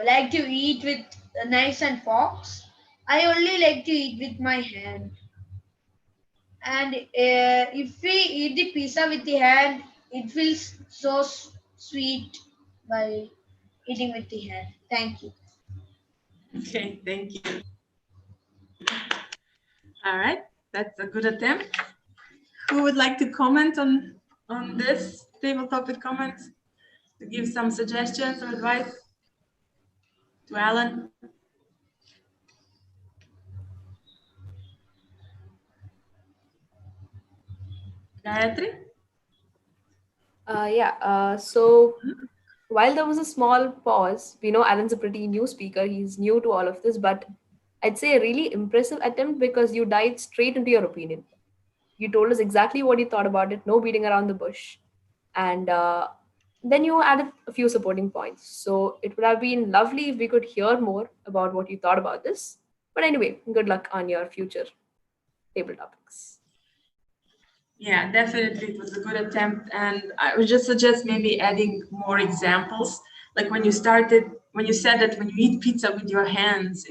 like to eat with knives and forks. I only like to eat with my hand. And if we eat the pizza with the hand, it feels so sweet while eating with the hand. Thank you. Okay, thank you. All right, that's a good attempt. Who would like to comment on this table topic comments? To give some suggestions or advice to Alan? Gayatri? So while there was a small pause, we know Alan's a pretty new speaker. He's new to all of this, but I'd say a really impressive attempt because you dived straight into your opinion. You told us exactly what you thought about it, no beating around the bush. And then you added a few supporting points. So it would have been lovely if we could hear more about what you thought about this. But anyway, good luck on your future table topics. Yeah, definitely it was a good attempt. And I would just suggest maybe adding more examples. Like when you said that when you eat pizza with your hands,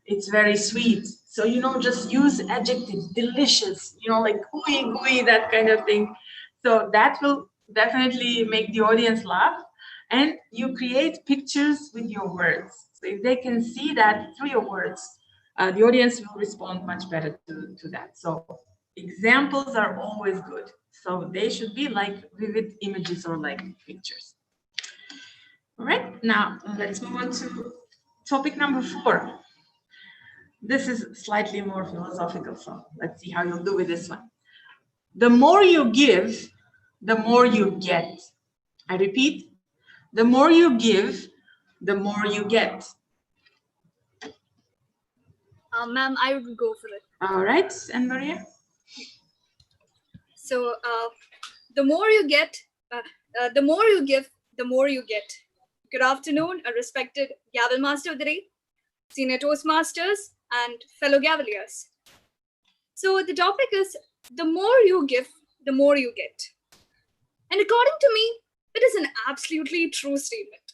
it's very sweet. So, just use adjectives, delicious, like gooey, gooey, that kind of thing. So that will definitely make the audience laugh. And you create pictures with your words. So if they can see that through your words, the audience will respond much better to that. So examples are always good. So they should be like vivid images or like pictures. All right, now let's move on to topic number 4. This is slightly more philosophical, so let's see how you'll do with this one. The more you give, the more you get. I repeat, the more you give, the more you get. Ma'am, I would go for it. All right, and Maria? So, the more you get, the more you give, the more you get. Good afternoon, a respected Gavel Master of the Day, Senior Toastmasters, and fellow Gaveliers. So the topic is, the more you give, the more you get. And according to me, it is an absolutely true statement.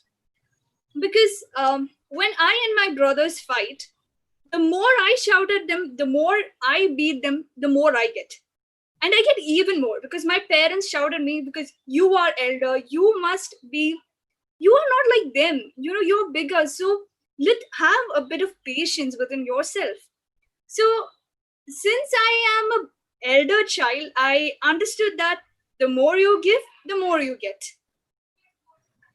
Because when I and my brothers fight, the more I shout at them, the more I beat them, the more I get. And I get even more because my parents shout at me because you are elder, you are not like them, you're bigger. So have a bit of patience within yourself. So since I am an elder child, I understood that the more you give, the more you get.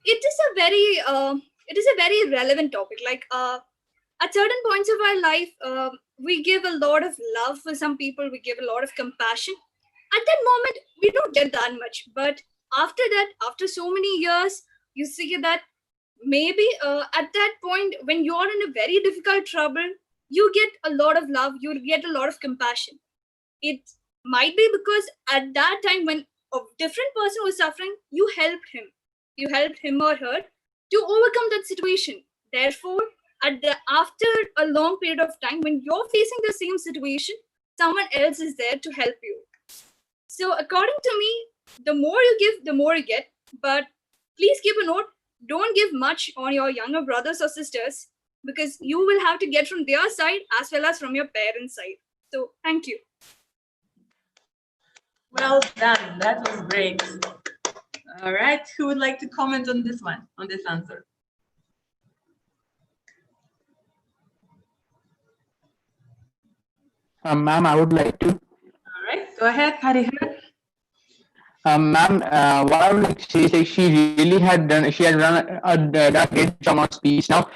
It is a very relevant topic. Like at certain points of our life, we give a lot of love for some people, we give a lot of compassion. At that moment, we don't get that much. But after that, after so many years, you see that maybe at that point, when you're in a very difficult trouble, you get a lot of love, you get a lot of compassion. It might be because at that time when a different person was suffering, you helped him or her to overcome that situation. Therefore, after a long period of time, when you're facing the same situation, someone else is there to help you. So according to me, the more you give, the more you get. But please keep a note, don't give much on your younger brothers or sisters, because you will have to get from their side as well as from your parents' side. So thank you. Well done, that was great. All right, who would like to comment on this one, on this answer? Ma'am, I would like to. All right, go ahead, Harihar. Ma'am, what I would like to say is like she had done a great job on speech. Now,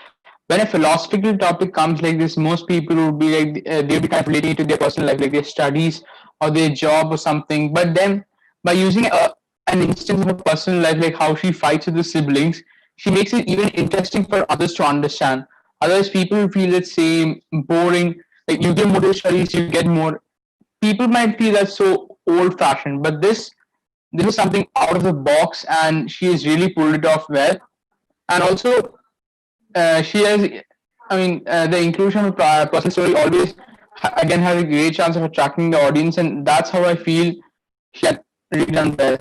when a philosophical topic comes like this, most people would be like, they'll be kind of relating to their personal life, like their studies or their job or something. But then by using an instance of her personal life, like how she fights with the siblings, she makes it even interesting for others to understand. Otherwise, people feel the same, boring. Like you give more to studies, you get more. People might feel that's so old-fashioned, but this is something out of the box, and she has really pulled it off well. And also, she has, the inclusion of personal story always again has a great chance of attracting the audience, and that's how I feel she had really done well.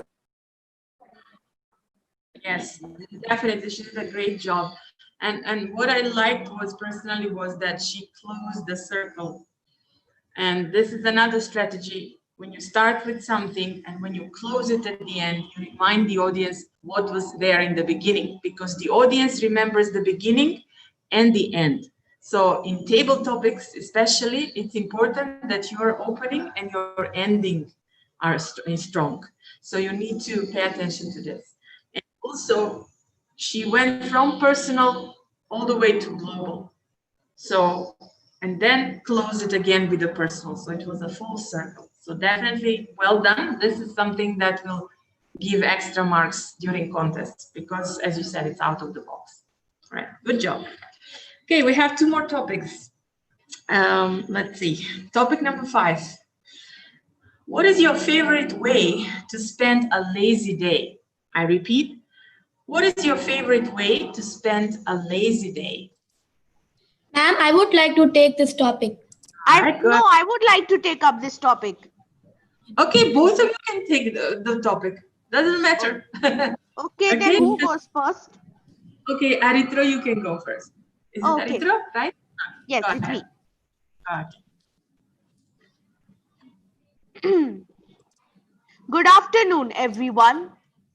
Yes, definitely, she did a great job. And what I liked was that she closed the circle. And this is another strategy when you start with something and when you close it at the end, you remind the audience what was there in the beginning, because the audience remembers the beginning and the end. So in table topics especially, it's important that your opening and your ending are strong. So you need to pay attention to this. And also, she went from personal all the way to global. So, and then close it again with the personal. So it was a full circle. So definitely well done. This is something that will give extra marks during contests because, as you said, it's out of the box. All right, good job. Okay, we have two more topics. Let's see. Topic number 5. What is your favorite way to spend a lazy day? I repeat, what is your favorite way to spend a lazy day? Ma'am, I would like to take this topic. I would like to take up this topic. Okay, both of you can take the topic. Doesn't matter. Okay, then who goes first? Okay, Aritro, you can go first. Is it Aritro, right? Yes, go it's ahead. me. Good afternoon, everyone.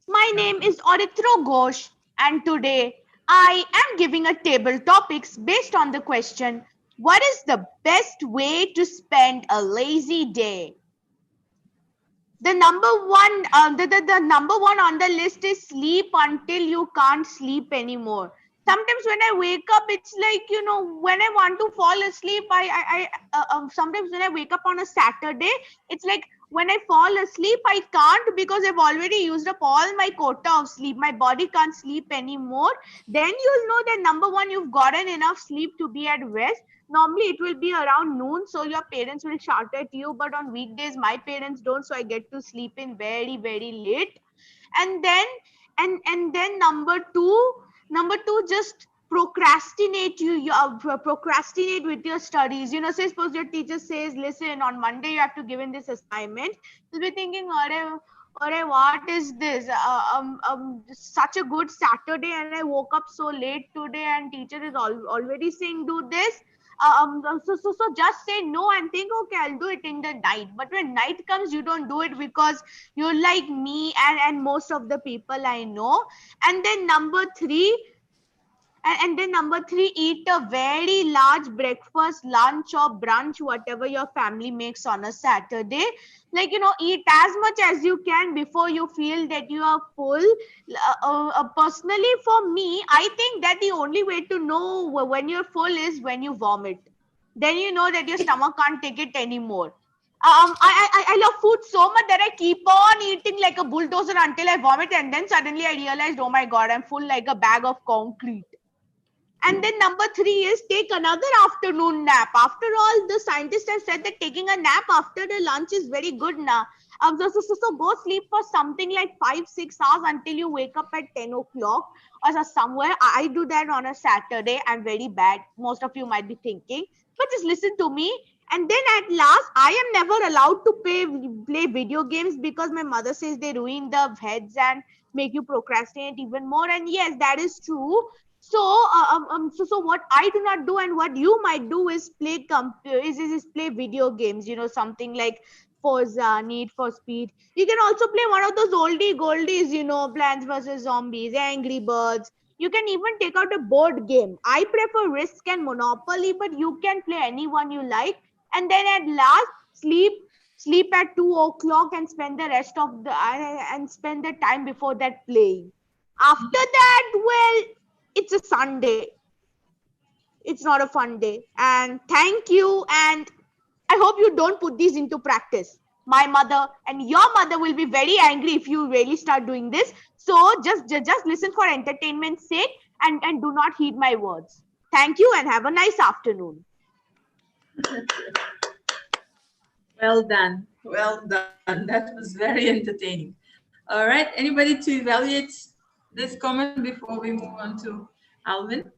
My name is Aritro Ghosh, and today I am giving a table topics based on the question, what is the best way to spend a lazy day? The number one, the number one on the list is sleep until you can't sleep anymore. Sometimes when I wake up, it's like, when I want to fall asleep, sometimes when I wake up on a Saturday, it's like when I fall asleep, I can't because I've already used up all my quota of sleep. My body can't sleep anymore. Then you'll know that number one, you've gotten enough sleep to be at rest. Normally it will be around noon, so your parents will shout at you, but on weekdays my parents don't, so I get to sleep in very, very late. And then and then number two, just procrastinate. Procrastinate with your studies. Say suppose your teacher says, listen, on Monday you have to give in this assignment. You'll be thinking, Arey, what is this? Such a good Saturday, and I woke up so late today, and teacher is already saying do this. So just say no and think, okay, I'll do it in the night. But when night comes, you don't do it because you're like me and most of the people I know. And then number three, eat a very large breakfast, lunch, or brunch, whatever your family makes on a Saturday. Eat as much as you can before you feel that you are full. Personally, for me, I think that the only way to know when you're full is when you vomit. Then you know that your stomach can't take it anymore. I love food so much that I keep on eating like a bulldozer until I vomit, and then suddenly I realized, oh my God, I'm full like a bag of concrete. And then number 3 is take another afternoon nap. After all, the scientists have said that taking a nap after the lunch is very good now. So go sleep for something like 5-6 hours until you wake up at 10 o'clock or somewhere. I do that on a Saturday. I'm very bad. Most of you might be thinking, but just listen to me. And then at last, I am never allowed to play video games because my mother says they ruin the heads and make you procrastinate even more. And yes, that is true. So what I do not do and what you might do is play video games. Something like Forza, Need for Speed. You can also play one of those oldie goldies. Plants vs Zombies, Angry Birds. You can even take out a board game. I prefer Risk and Monopoly, but you can play any one you like. And then at last, sleep at 2 o'clock and spend the rest of spend the time before that playing. After that, well, it's a Sunday. It's not a fun day. And thank you. And I hope you don't put these into practice. My mother and your mother will be very angry if you really start doing this. So just listen for entertainment's sake and do not heed my words. Thank you and have a nice afternoon. Well done. Well done. That was very entertaining. All right. Anybody to evaluate this comment before we move on to Alvin?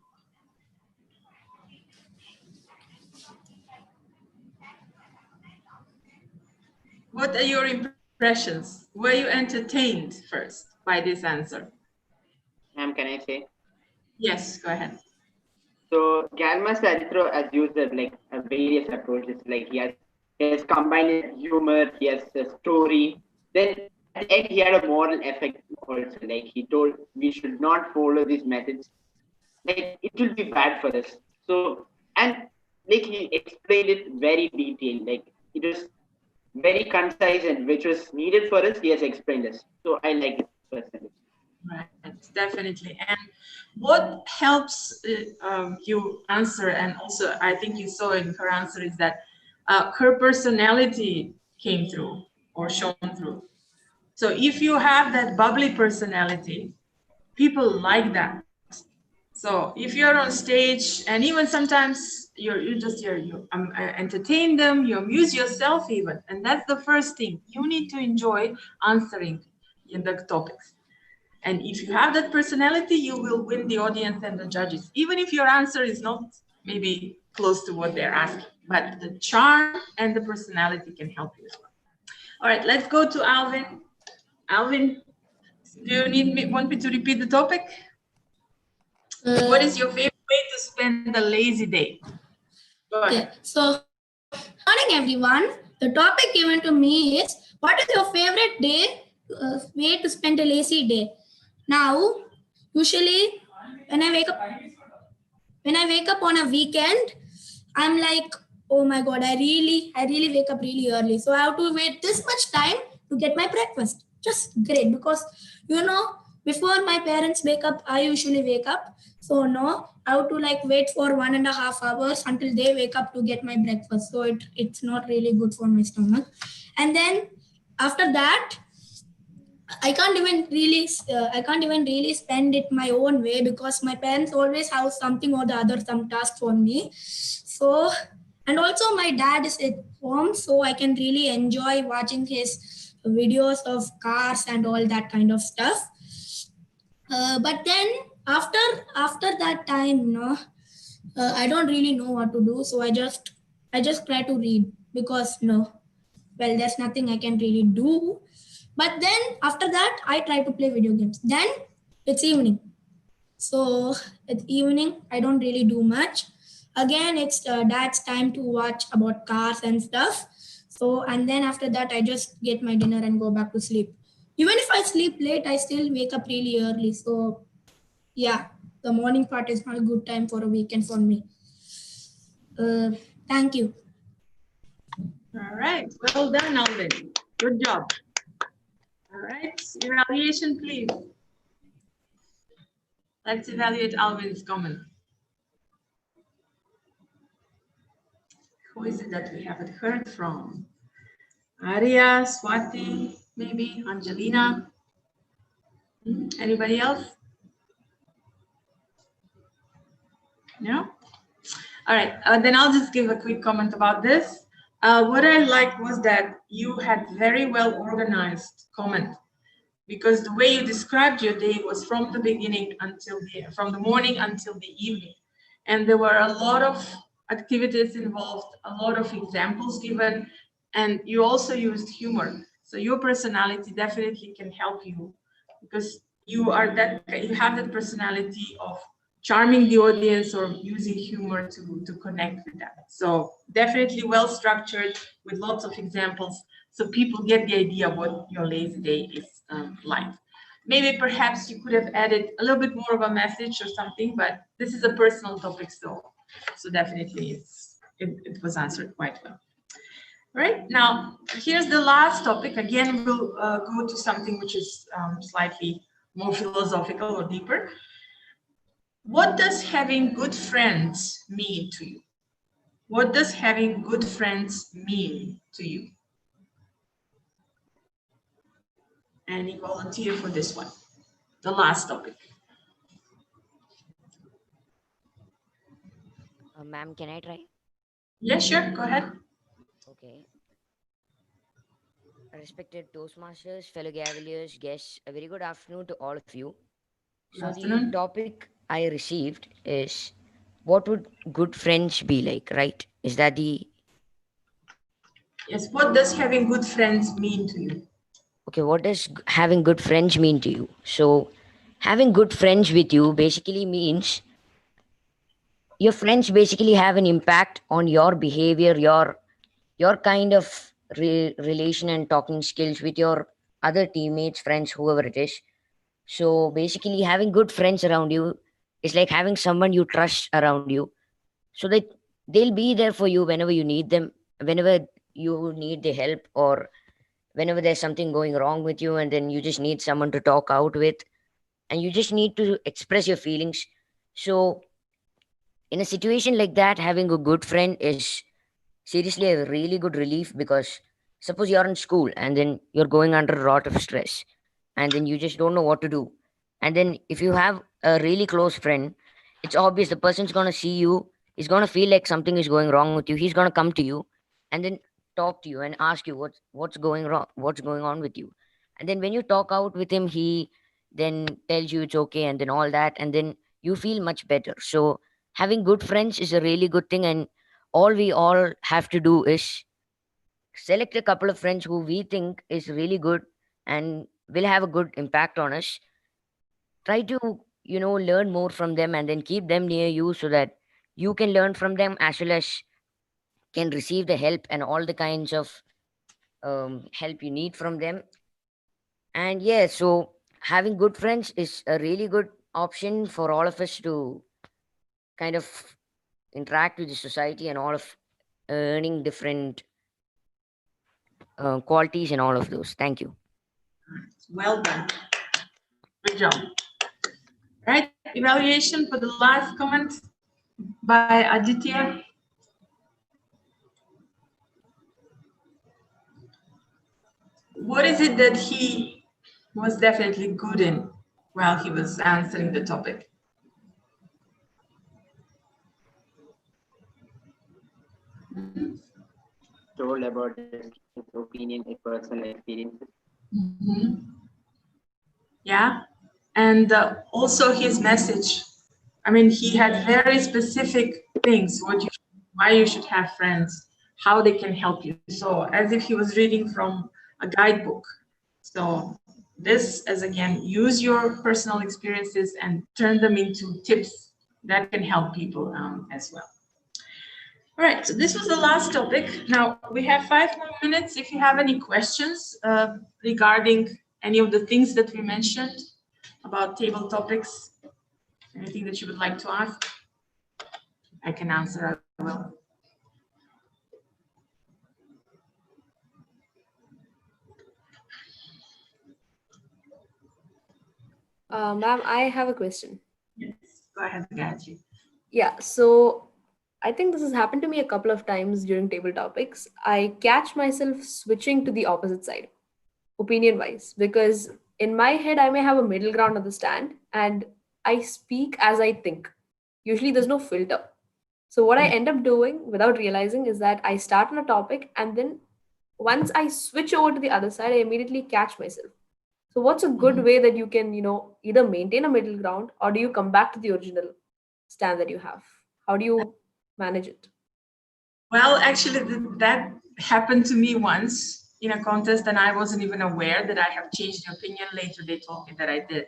What are your impressions? Were you entertained first by this answer? Ma'am, can I say? Yes, go ahead. So Galmas Aditro has used various approaches. Like he has He has combined humor, he has a story. Then at the end, he had a moral effect also. Like he told, we should not follow these methods. Like it will be bad for us. So and like he explained it very detailed. Like it was very concise and which was needed for us. He has explained us. So I like it personally. Right, definitely. And what helps you answer, and also I think you saw in her answer, is that her personality came through or shone through. So if you have that bubbly personality, people like that. So if you're on stage and even sometimes you entertain them, you amuse yourself even, and that's the first thing. You need to enjoy answering in the topics. And if you have that personality, you will win the audience and the judges, even if your answer is not maybe close to what they're asking. But the charm and the personality can help you as well. All right, let's go to Alvin. Alvin, do you want me to repeat the topic? What is your favorite way to spend a lazy day? Go ahead. Okay, so morning everyone. The topic given to me is what is your favorite way to spend a lazy day? Now, usually when I wake up on a weekend, I'm like, oh my god, I really wake up really early. So I have to wait this much time to get my breakfast. Just great because before my parents wake up, I usually wake up. So no, I have to like wait for 1.5 hours until they wake up to get my breakfast. So it's not really good for my stomach. And then after that, I can't even really spend it my own way because my parents always have something or the other, some task for me. So, and also my dad is at home, so I can really enjoy watching his videos of cars and all that kind of stuff. But then after that time, I don't really know what to do. So I just try to read because well, there's nothing I can really do. But then after that, I try to play video games. Then it's evening. So at evening, I don't really do much. Again, it's dad's time to watch about cars and stuff. So, and then after that, I just get my dinner and go back to sleep. Even if I sleep late, I still wake up really early. So, yeah, the morning part is not a good time for a weekend for me. Thank you. All right, well done, Alvin. Good job. All right, evaluation, please. Let's evaluate Alvin's comment. Who is it that we haven't heard from? Arya, Swati, maybe Angelina. Anybody else? No? All right, then I'll just give a quick comment about this. What I liked was that you had very well organized comment, because the way you described your day was from the beginning from the morning until the evening. And there were a lot of activities involved, a lot of examples given, and you also used humor. So your personality definitely can help you because you have that personality of charming the audience or using humor to connect with that. So definitely well structured with lots of examples so people get the idea what your lazy day is like. Maybe perhaps you could have added a little bit more of a message or something, but this is a personal topic, so definitely it was answered quite well. All right, now here's the last topic. Again, we'll go to something which is slightly more philosophical or deeper. What does having good friends mean to you? What does having good friends mean to you? Any volunteer for this one? The last topic. Ma'am, can I try? Yeah, sure. Go ahead. Okay. Respected Toastmasters, fellow Gaveliers, guests, a very good afternoon to all of you. So the topic I received is, what would good friends be like, right? Is that the... Yes, what does having good friends mean to you? Okay, what does having good friends mean to you? So having good friends with you basically means your friends basically have an impact on your behavior, your your kind of relation and talking skills with your other teammates, friends, whoever it is. So basically, having good friends around you is like having someone you trust around you, so that they'll be there for you whenever you need them, whenever you need the help, or whenever there's something going wrong with you, and then you just need someone to talk out with, and you just need to express your feelings. So in a situation like that, having a good friend is seriously a really good relief, because suppose you're in school and then you're going under a lot of stress, and then you just don't know what to do, and then if you have a really close friend, it's obvious the person's going to see you, he's going to feel like something is going wrong with you, he's going to come to you and then talk to you and ask you what's going wrong, what's going on with you. And then when you talk out with him, he then tells you it's okay, and then all that, and then you feel much better. So having good friends is a really good thing, and all have to do is select a couple of friends who we think is really good and will have a good impact on us. Try to, learn more from them, and then keep them near you, so that you can learn from them as well as can receive the help and all the kinds of help you need from them. And yeah, so having good friends is a really good option for all of us to kind of interact with the society, and all of earning different qualities and all of those. Thank you. Well done. Good job. Right, evaluation for the last comment by Aditya. What is it that he was definitely good in while he was answering the topic? Told about his opinion, his personal experiences. Yeah, and also his message. I mean, he had very specific things, why you should have friends, how they can help you. So as if he was reading from a guidebook. So this, as again, use your personal experiences and turn them into tips that can help people as well. All right, so this was the last topic. Now we have 5 more minutes. If you have any questions regarding any of the things that we mentioned about table topics, anything that you would like to ask, I can answer. I will. Ma'am, I have a question. Yes, go ahead, Gaji. Yeah, so I think this has happened to me a couple of times during table topics. I catch myself switching to the opposite side, opinion wise, because in my head, I may have a middle ground on the stand and I speak as I think. Usually, there's no filter. So, what I end up doing without realizing is that I start on a topic, and then once I switch over to the other side, I immediately catch myself. So, what's a good way that you can, either maintain a middle ground, or do you come back to the original stand that you have? How do you manage it? Well, actually, that happened to me once in a contest, and I wasn't even aware that I have changed the opinion. Later, they told me that I did,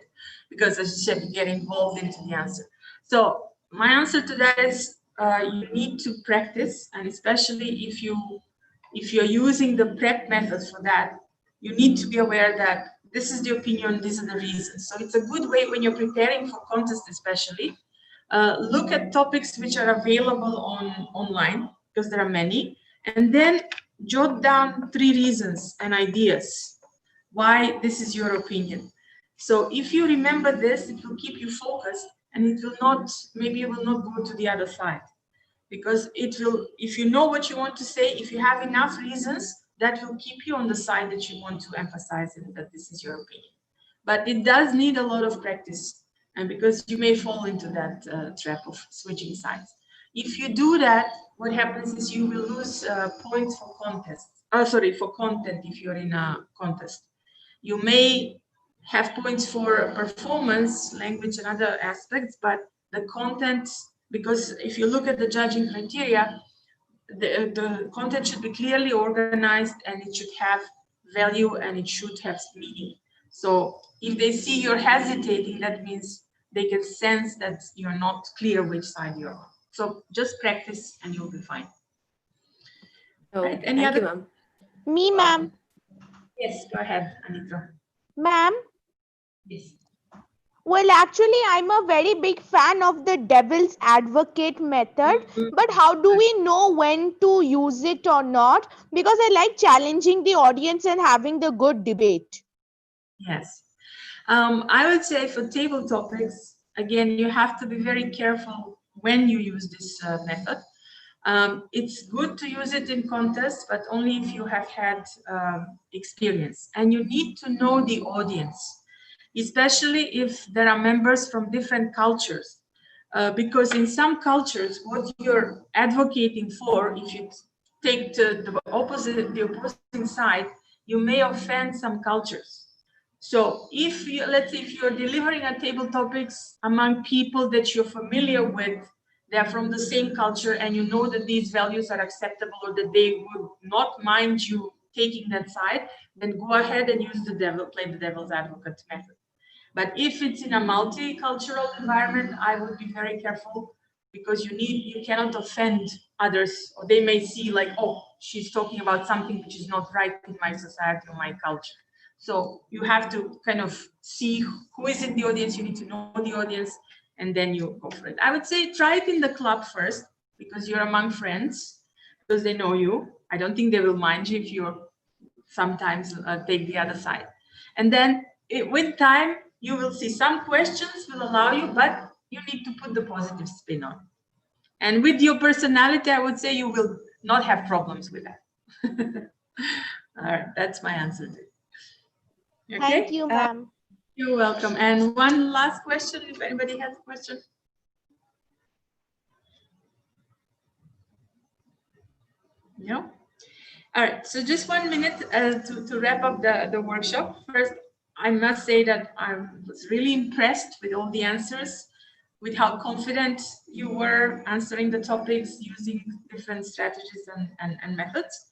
because I should get involved into the answer. So my answer to that is you need to practice, and especially if you're using the prep methods for that, you need to be aware that this is the opinion, these are the reasons. So it's a good way when you're preparing for contest, especially. Look at topics which are available online, because there are many, and then jot down 3 reasons and ideas why this is your opinion. So if you remember this, it will keep you focused, and it will not, maybe you will not go to the other side, because it will, if you know what you want to say, if you have enough reasons, that will keep you on the side that you want to emphasize and that this is your opinion. But it does need a lot of practice, and because you may fall into that trap of switching sides. If you do that, what happens is you will lose points for for content if you're in a contest. You may have points for performance, language, and other aspects, but the content, because if you look at the judging criteria, the content should be clearly organized, and it should have value, and it should have meaning. So if they see you're hesitating, that means they can sense that you're not clear which side you're on. So just practice and you'll be fine. Oh, Right? Any thank you, other? ma'am. Me, ma'am. Yes, go ahead, Anitra. Ma'am. Yes. Well, actually, I'm a very big fan of the devil's advocate method, but how do we know when to use it or not? Because I like challenging the audience and having the good debate. Yes. I would say for table topics, again, you have to be very careful when you use this method. It's good to use it in contests, but only if you have had experience. And you need to know the audience, especially if there are members from different cultures. Because in some cultures, what you're advocating for, if you take the opposing side, you may offend some cultures. So if you, let's say, if you're delivering a table topics among people that you're familiar with, they're from the same culture, and you know that these values are acceptable or that they would not mind you taking that side, then go ahead and use play the devil's advocate method. But if it's in a multicultural environment, I would be very careful because you cannot offend others, or they may see like, oh, she's talking about something which is not right in my society or my culture. So you have to kind of see who is in the audience. You need to know the audience, and then you go for it. I would say try it in the club first because you're among friends, because they know you. I don't think they will mind you if you sometimes take the other side. And then with time, you will see some questions will allow you, but you need to put the positive spin on. And with your personality, I would say you will not have problems with that. All right, that's my answer to it. Okay? Thank you, ma'am. You're welcome. And one last question, if anybody has a question. No? All right, so just 1 minute to wrap up the workshop. First, I must say that I was really impressed with all the answers, with how confident you were answering the topics using different strategies and methods.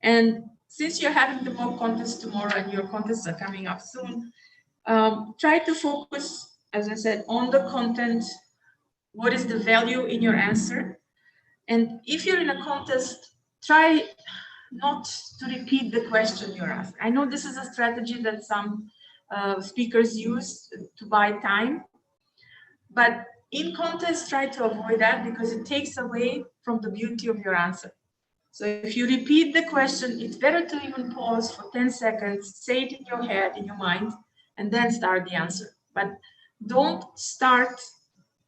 And since you're having the mock contest tomorrow and your contests are coming up soon, try to focus, as I said, on the content. What is the value in your answer? And if you're in a contest, try not to repeat the question you're asked. I know this is a strategy that some speakers use to buy time, but in contests, try to avoid that because it takes away from the beauty of your answer. So if you repeat the question, it's better to even pause for 10 seconds, say it in your head, in your mind, and then start the answer. But don't start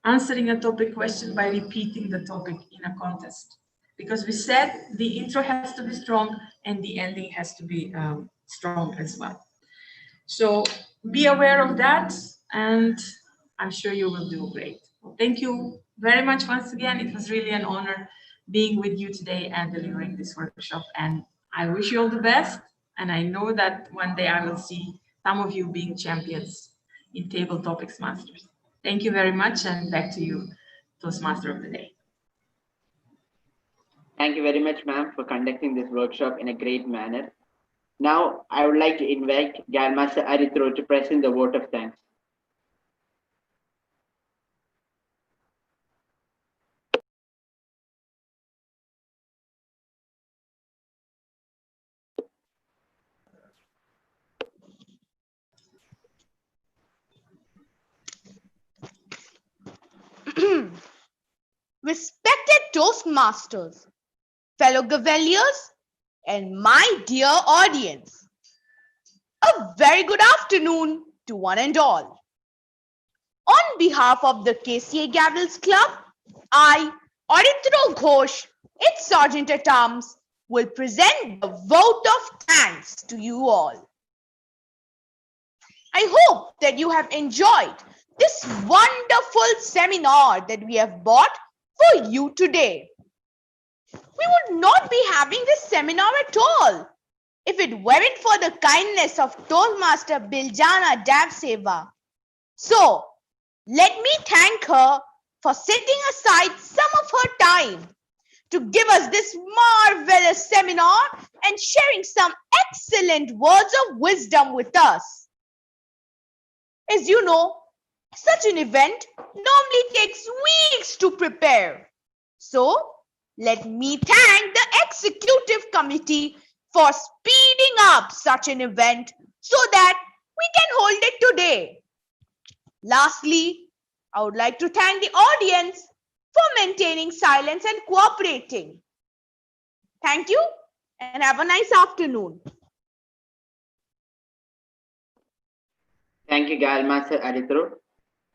answering a topic question by repeating the topic in a contest. Because we said the intro has to be strong and the ending has to be strong as well. So be aware of that, and I'm sure you will do great. Thank you very much once again. It was really an honor being with you today and delivering this workshop. And I wish you all the best. And I know that one day I will see some of you being champions in Table Topics Masters. Thank you very much, and back to you, Toastmaster of the Day. Thank you very much, ma'am, for conducting this workshop in a great manner. Now, I would like to invite Galmaster Arithro to present the vote of thanks. Respected Toastmasters, fellow Gaveliers, and my dear audience, a very good afternoon to one and all. On behalf of the KCA Gavels Club, I, Arithro Ghosh, its Sergeant at Arms, will present the vote of thanks to you all. I hope that you have enjoyed this wonderful seminar that we have bought for you today. We would not be having this seminar at all if it weren't for the kindness of Toastmaster Biljana Davseva. So, let me thank her for setting aside some of her time to give us this marvelous seminar and sharing some excellent words of wisdom with us. As you know, such an event normally takes weeks to prepare. So, let me thank the executive committee for speeding up such an event so that we can hold it today. Lastly, I would like to thank the audience for maintaining silence and cooperating. Thank you and have a nice afternoon. Thank you, Master Arithro.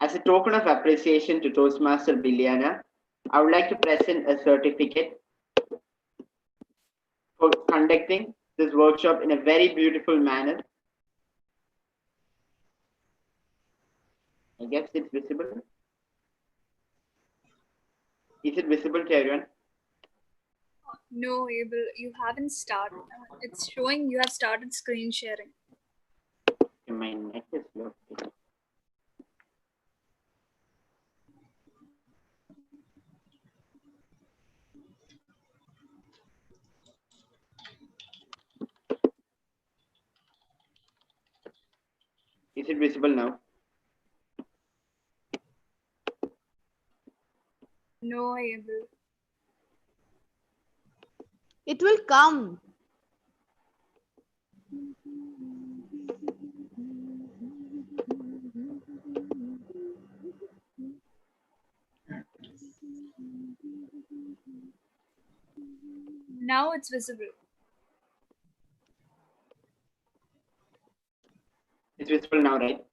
As a token of appreciation to Toastmaster Biliana, I would like to present a certificate for conducting this workshop in a very beautiful manner. I guess it's visible. Is it visible to everyone? No, Abel, you haven't started. It's showing you have started screen sharing. My net is low. Is it visible now? No, Abel. It will come. Now it's visible. It's visible now, right?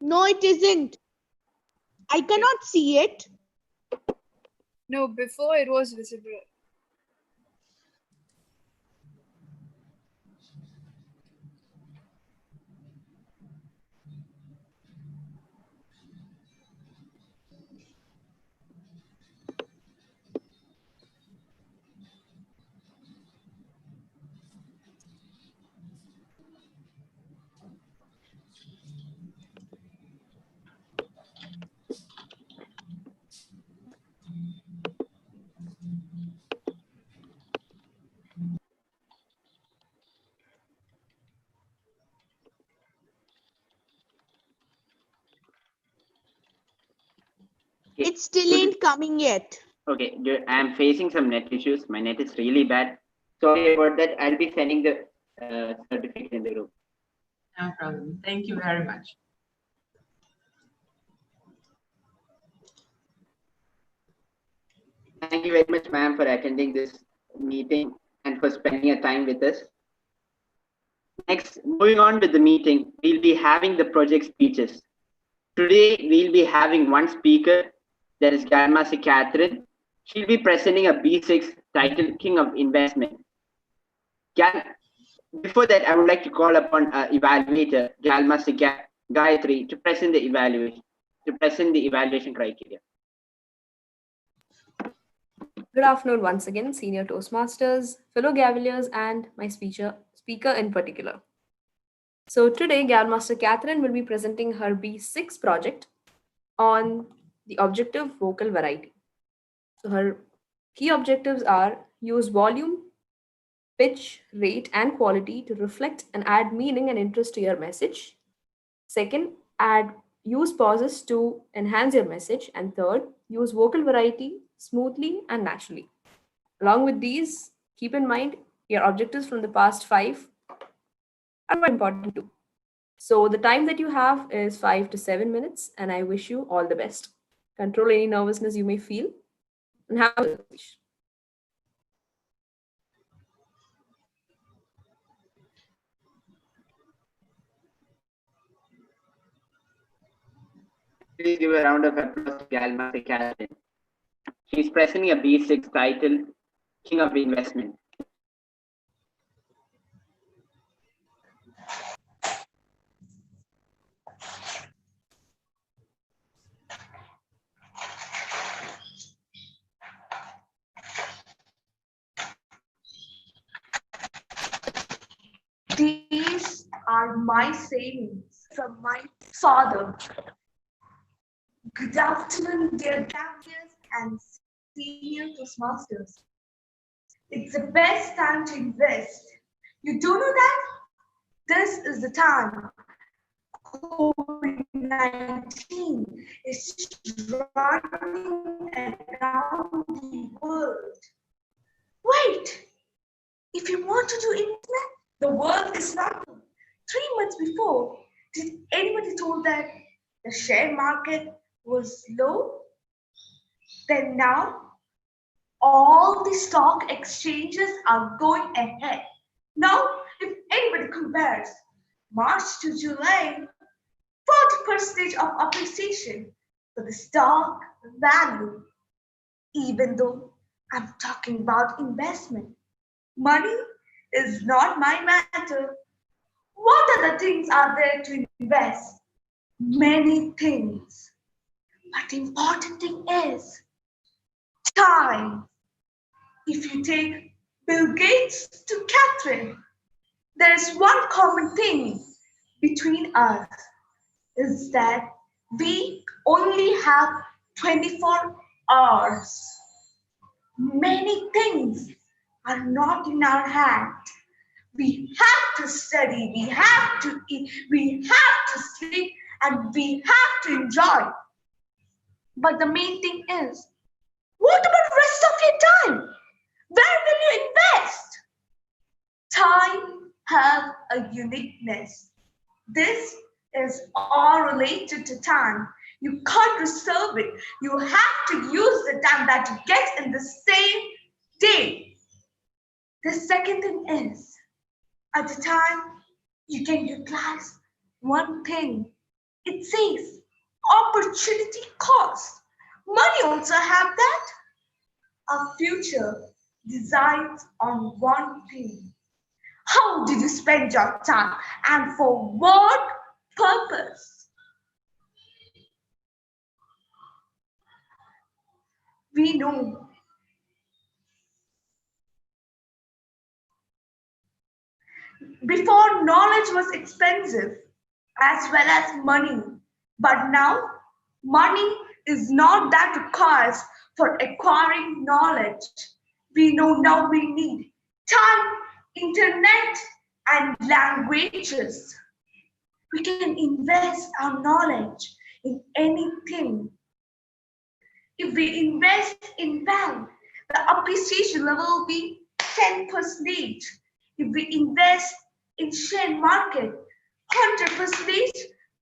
No, it isn't. I cannot see it. No, before it was visible. It still ain't coming yet. Okay, I'm facing some net issues. My net is really bad. Sorry about that. I'll be sending the certificate in the group. No problem. Thank you very much. Thank you very much, ma'am, for attending this meeting and for spending your time with us. Next, moving on with the meeting, we'll be having the project speeches. Today, we'll be having one speaker, that is Grandmaster Catherine. She'll be presenting a B6 titled King of Investment. Before that, I would like to call upon evaluator, Grandmaster Gayatri, to present the evaluation criteria. Good afternoon once again, senior Toastmasters, fellow Gaveliers, and my speaker in particular. So today, Galmaster Catherine will be presenting her B6 project on the objective vocal variety. So her key objectives are use volume, pitch, rate, and quality to reflect and add meaning and interest to your message. Second, use pauses to enhance your message. And third, use vocal variety smoothly and naturally. Along with these, keep in mind your objectives from the past 5 are very important too. So the time that you have is 5 to 7 minutes, and I wish you all the best. Control any nervousness you may feel, and have a good speech. Please give a round of applause to Galmaster Catherine. She's presenting a B6 titled King of Investment. These are my sayings from my father. Good afternoon, dear Gavels and senior Toastmasters. It's the best time to invest. You do know that? This is the time. COVID-19 is running around the world. Where Wait, if you want to do investment, the world is not good. 3 months before, did anybody told that the share market was low? Then now, all the stock exchanges are going ahead. Now, if anybody compares March to July, 40% of appreciation for the stock value, even though I'm talking about investment. Money is not my matter. What other things are there to invest? Many things. But the important thing is time. If you take Bill Gates to Catherine, there is one common thing between us is that we only have 24 hours. Many things are not in our hand. We have to study, we have to eat, we have to sleep, and we have to enjoy. But the main thing is, what about the rest of your time? Where will you invest? Time has a uniqueness. This is all related to time. You can't reserve it. You have to use the time that you get in the same day. The second thing is, at the time, you can utilize one thing. It says opportunity cost. Money also have that. Our future decides on one thing. How did you spend your time and for what purpose? We know before knowledge was expensive as well as money, but now money is not that required for acquiring knowledge. We know now we need time, internet, and languages. We can invest our knowledge in anything. If we invest in bank, the appreciation level will be 10%. If we invest in share market, 100%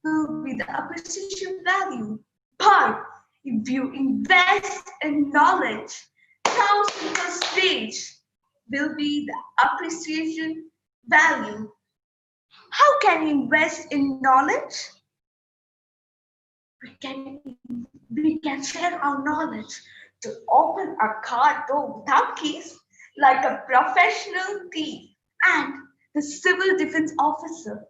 will be the appreciation value. But if you invest in knowledge, 1000% will be the appreciation value. How can you invest in knowledge? We can share our knowledge to open a car door without keys, like a professional thief and the civil defense officer.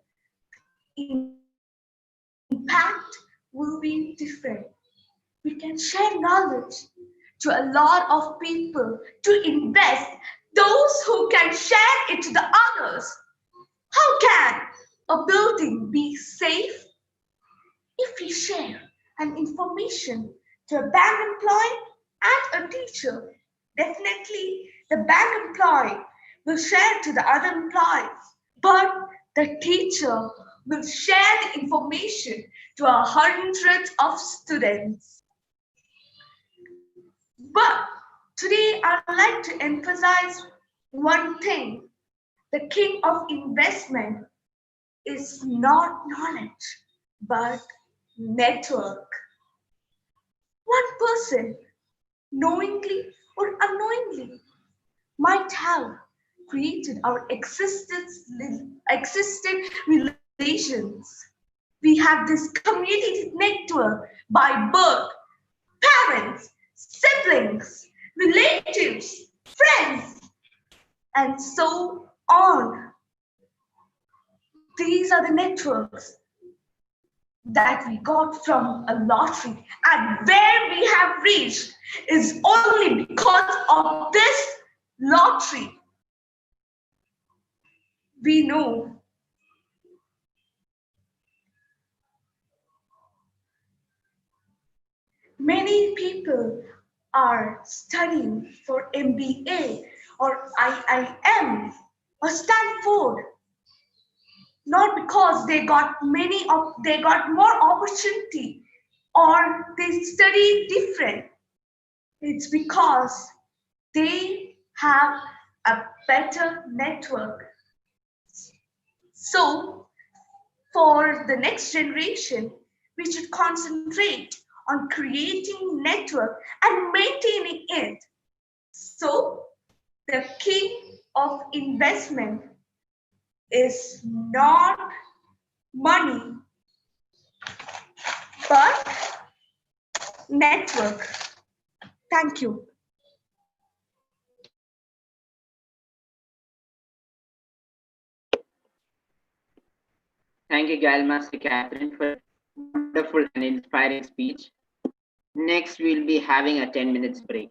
Impact will be different. We can share knowledge to a lot of people to invest, those who can share it to the others. How can a building be safe? If we share an information to a bank employee and a teacher, definitely the bank employee will share to the other employees, but the teacher will share the information to 100 of students. But today I'd like to emphasize one thing. The king of investment is not knowledge, but network. One person, knowingly or unknowingly, might have created our existing relations. We have this community network by birth, parents, siblings, relatives, friends, and so on. These are the networks that we got from a lottery, and where we have reached is only because of this lottery. We know many people are studying for MBA or IIM or Stanford, not because they got more opportunity or they study different. It's because they have a better network. So, for the next generation, we should concentrate on creating network and maintaining it. So, the king of investment is not money, but network. Thank you. Thank you, Gal Master Catherine, for a wonderful and inspiring speech. Next, we'll be having a 10 minutes break.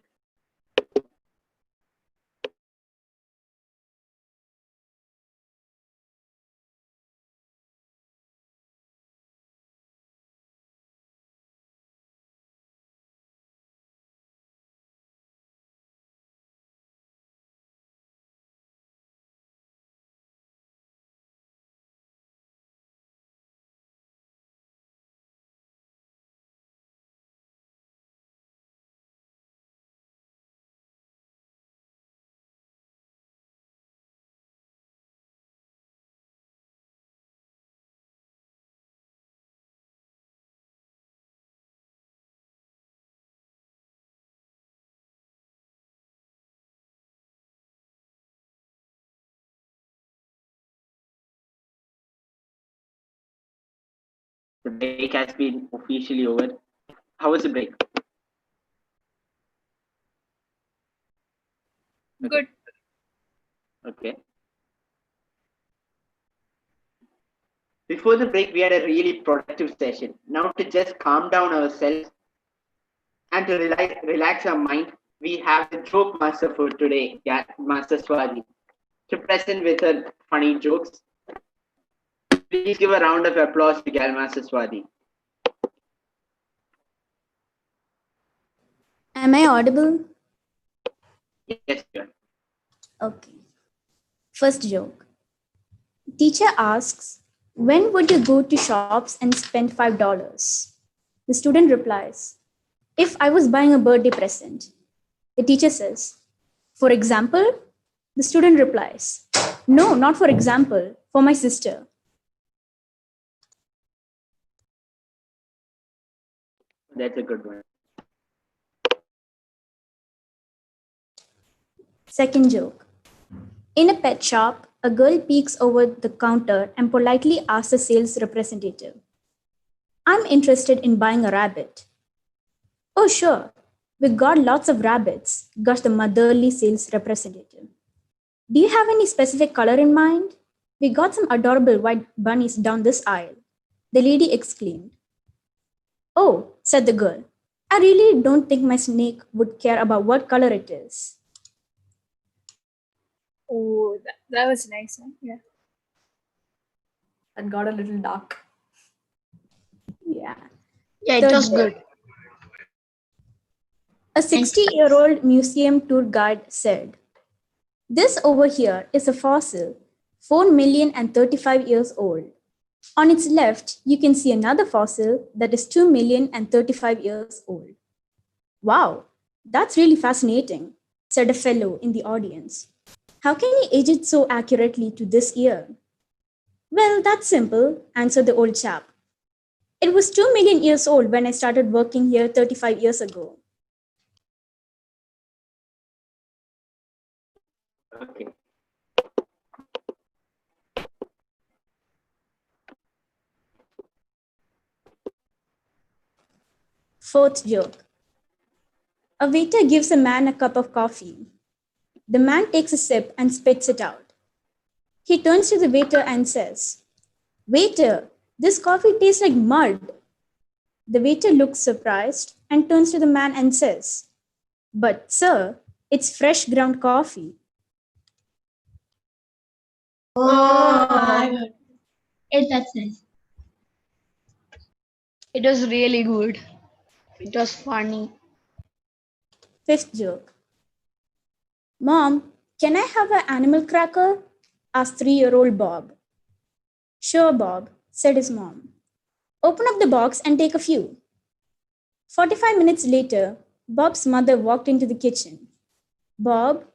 The break has been officially over. How was the break? Good. Okay. Before the break, we had a really productive session. Now, to just calm down ourselves and to relax our mind, we have the joke master for today, Master Swati, to present with her funny jokes. Please give a round of applause to Gal Master Swati. Am I audible? Yes, sir. Okay. First joke. Teacher asks, when would you go to shops and spend $5? The student replies, if I was buying a birthday present. The teacher says, for example? The student replies, no, not for example, for my sister. That's a good one. Second joke. In a pet shop, a girl peeks over the counter and politely asks the sales representative, I'm interested in buying a rabbit. Oh, sure. We got lots of rabbits, gushed the motherly sales representative. Do you have any specific color in mind? We got some adorable white bunnies down this aisle. The lady exclaimed. Oh, said the girl. I really don't think my snake would care about what color it is. Oh, that was nice. Huh? Yeah. And got a little dark. Yeah. Yeah, it Third was joke. good. A 60-year-old museum tour guide said, this over here is a fossil, 4,035,000 years old. On its left, you can see another fossil that is 2,035,000 years old. Wow, that's really fascinating, said a fellow in the audience. How can he age it so accurately to this year? Well, that's simple, answered the old chap. It was 2 million years old when I started working here 35 years ago. Okay. Fourth joke. A waiter gives a man a cup of coffee. The man takes a sip and spits it out. He turns to the waiter and says, Waiter, this coffee tastes like mud. The waiter looks surprised and turns to the man and says, but sir, it's fresh ground coffee. Oh, that's nice. It was really good. It was funny. Fifth joke. Mom, can I have an animal cracker? Asked 3-year-old Bob. Sure, Bob, said his mom. Open up the box and take a few. 45 minutes later, Bob's mother walked into the kitchen. Bob,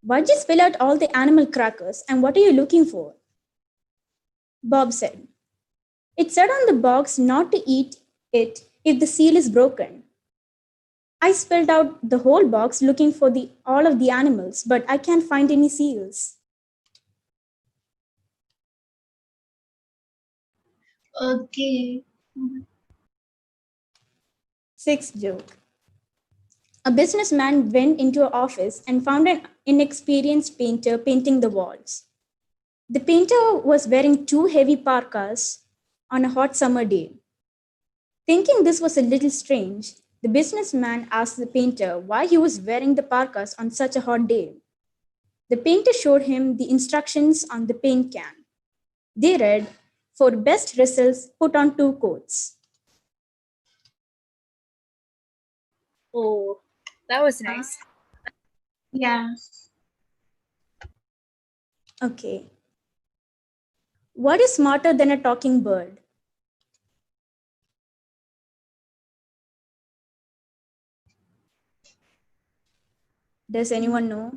Why'd you spill out all the animal crackers and what are you looking for? Bob said, It said on the box not to eat it if the seal is broken. I spilled out the whole box looking for all of the animals, but I can't find any seals. Okay. Sixth joke. A businessman went into an office and found an inexperienced painter painting the walls. The painter was wearing two heavy parkas on a hot summer day. Thinking this was a little strange, the businessman asked the painter why he was wearing the parkas on such a hot day. The painter showed him the instructions on the paint can. They read, For best results, put on two coats. Oh, that was nice. Yeah. Okay. What is smarter than a talking bird? Does anyone know?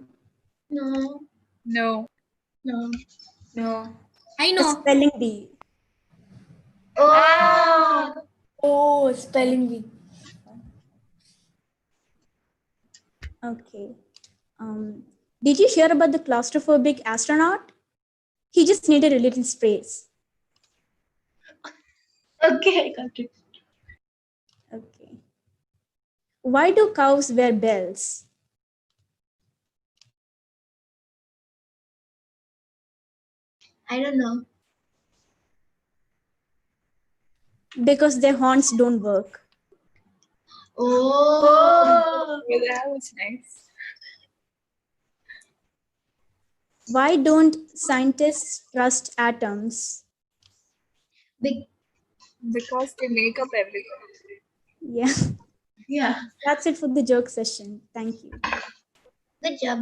No. No. No. No. I A know. spelling bee. Oh. Oh, spelling bee. Okay. Did you hear about the claustrophobic astronaut? He just needed a little space. Okay, I got it. Okay. Why do cows wear bells? I don't know. Because their horns don't work. Oh. That was nice. Why don't scientists trust atoms? Because they make up everything. Yeah. Yeah. That's it for the joke session. Thank you. Good job.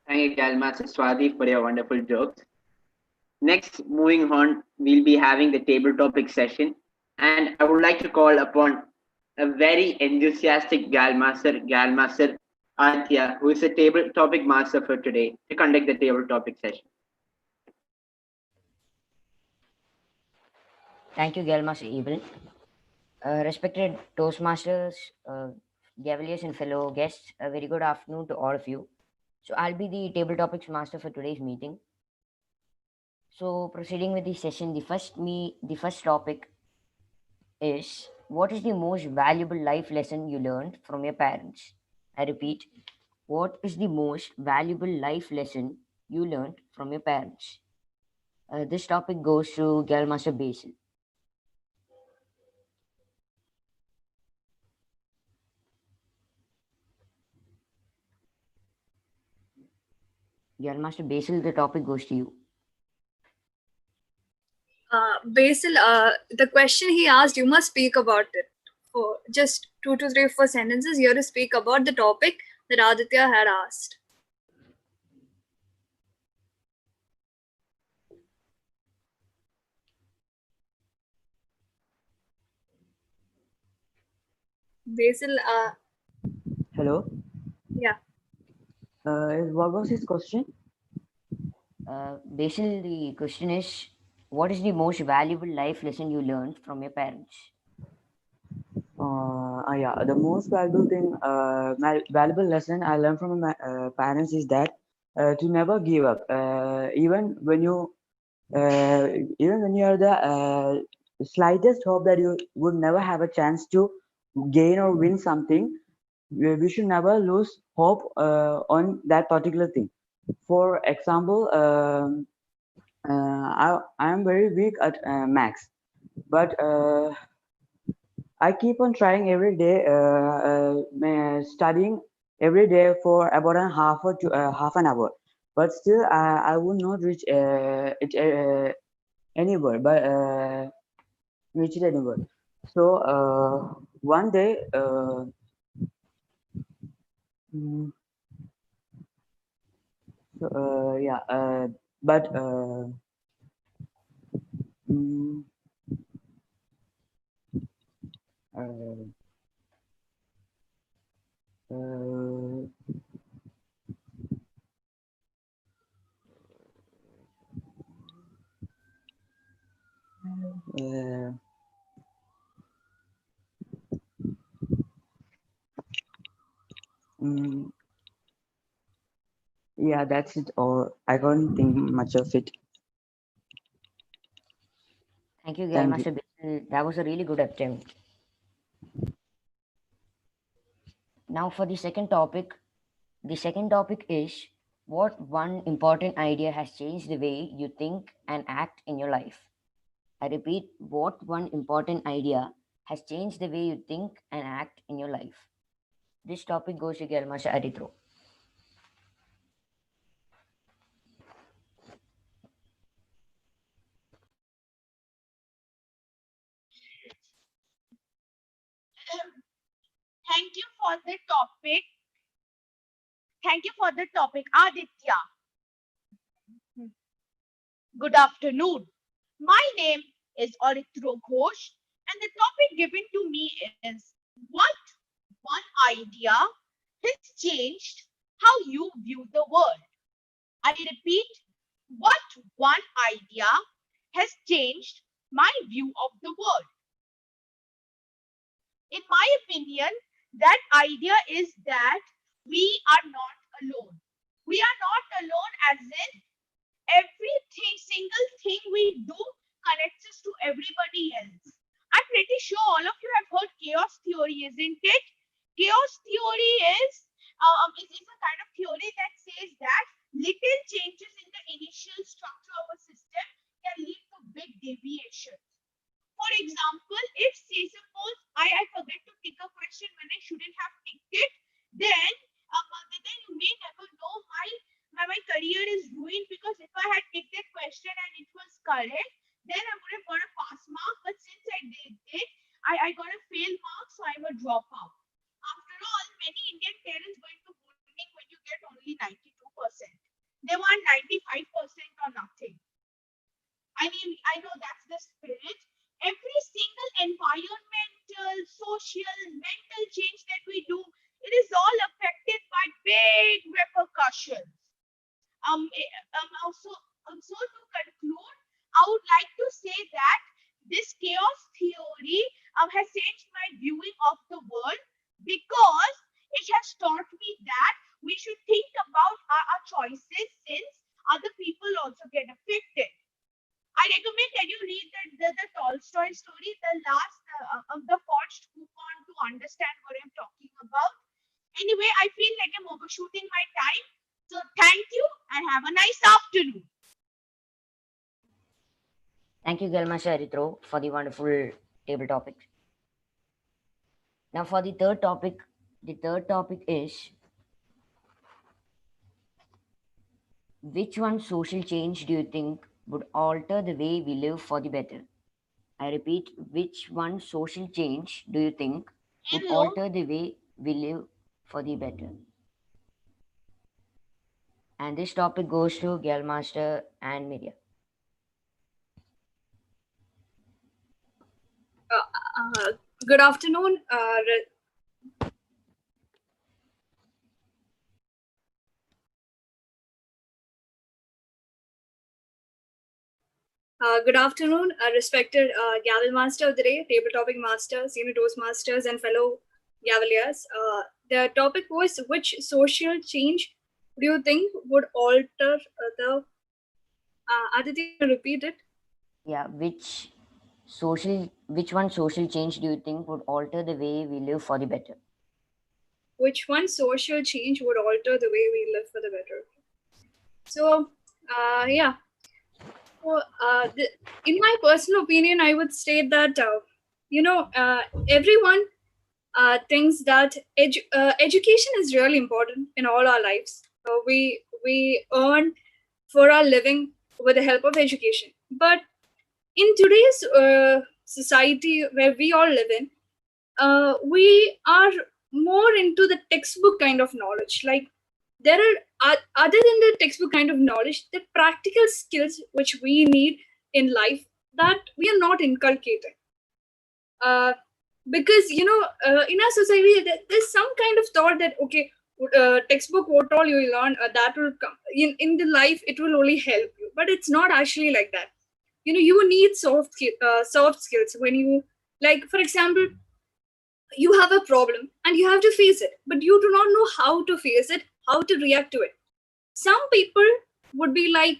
Thank you, Galmaster Swati, for your wonderful jokes. Next, moving on, we'll be having the table topic session. And I would like to call upon a very enthusiastic Galmaster Antya, who is a table topic master for today, to conduct the table topic session. Thank you, Gelmaster Evil. Respected Toastmasters, Gaveliers, and fellow guests, a very good afternoon to all of you. So, I'll be the table topics master for today's meeting. So, proceeding with the session, the first topic is what is the most valuable life lesson you learned from your parents? I repeat, what is the most valuable life lesson you learned from your parents? This topic goes to Gelmaster Basil. Gelmaster Basil, the topic goes to you. Basil, the question he asked, you must speak about it for just 2 to 3 4 sentences. You have to speak about the topic that Aditya had asked. Basil, Hello. yeah. What was his question? Basil, the question is what is the most valuable life lesson you learned from your parents? Yeah, the most valuable lesson I learned from my parents is that to never give up, even when you are the slightest hope that you would never have a chance to gain or win something. We should never lose hope on that particular thing. For example, I am very weak at maths, but I keep on trying every day, studying every day for about half an hour. But still, I would not reach it anywhere, but reach it anywhere. So one day, mm, yeah, but mm, uh, uh, Mm, yeah, that's it. Or I can't think much of it. Thank you, Thank you. Galmaster Bill. That was a really good attempt. Now, for the second topic is what one important idea has changed the way you think and act in your life. I repeat, what one important idea has changed the way you think and act in your life. This topic goes to Galmaster Aritro. Thank you for the topic. Thank you for the topic, Aditya. Good afternoon. My name is Aritro Ghosh, and the topic given to me is what one idea has changed how you view the world. I repeat, what one idea has changed my view of the world. In my opinion, that idea is that we are not alone. We are not alone, as in everything, single thing we do connects us to everybody else. I'm pretty sure all of you have heard chaos theory, isn't it? Chaos theory is a kind of theory that says that little changes in the initial structure of a system can lead to big deviations. For example, if say suppose I forget to tick a question when I shouldn't have ticked it, then you may never know my career is ruined, because if I had ticked that question and it was correct, then I would have got a pass mark. But since I did it, I got a fail mark, so I'm a dropout. After all, many Indian parents go into boarding when you get only 92%. They want 95% or nothing. I mean, I know that's the spirit. Every single environmental, social, mental change that we do, it is all affected by big repercussions. Also, to conclude, I would like to say that this chaos theory has changed my viewing of the world, because it has taught me that we should think about our choices, since other people also get affected. I recommend that you read the Tolstoy story, the forged coupon, to understand what I'm talking about. Anyway, I feel like I'm overshooting my time. So thank you and have a nice afternoon. Thank you, Galmaster Aritro, for the wonderful table topic. Now, for the third topic is which one social change do you think would alter the way we live for the better? I repeat, which one social change do you think would alter the way we live for the better? And this topic goes to Galmaster and Media. Good afternoon. Good afternoon, respected Gavel Master of the Day, Table Topic Master, Senior Toastmasters, and fellow Gaveliers. The topic was which social change do you think would alter the. Aditi, repeat it. Yeah, which one social change do you think would alter the way we live for the better? Which one social change would alter the way we live for the better? So, yeah. So, in my personal opinion, I would state that everyone thinks that education is really important in all our lives. We earn for our living with the help of education, but in today's society where we all live in, we are more into the textbook kind of knowledge. Like there are other than the textbook kind of knowledge, the practical skills which we need in life that we are not inculcating. Because in our society, there's some kind of thought that okay, textbook what all you learn that will come in the life, it will only help you, but it's not actually like that. You need soft skills when you, like for example, you have a problem and you have to face it, but you do not know how to face it, how to react to it. Some people would be like,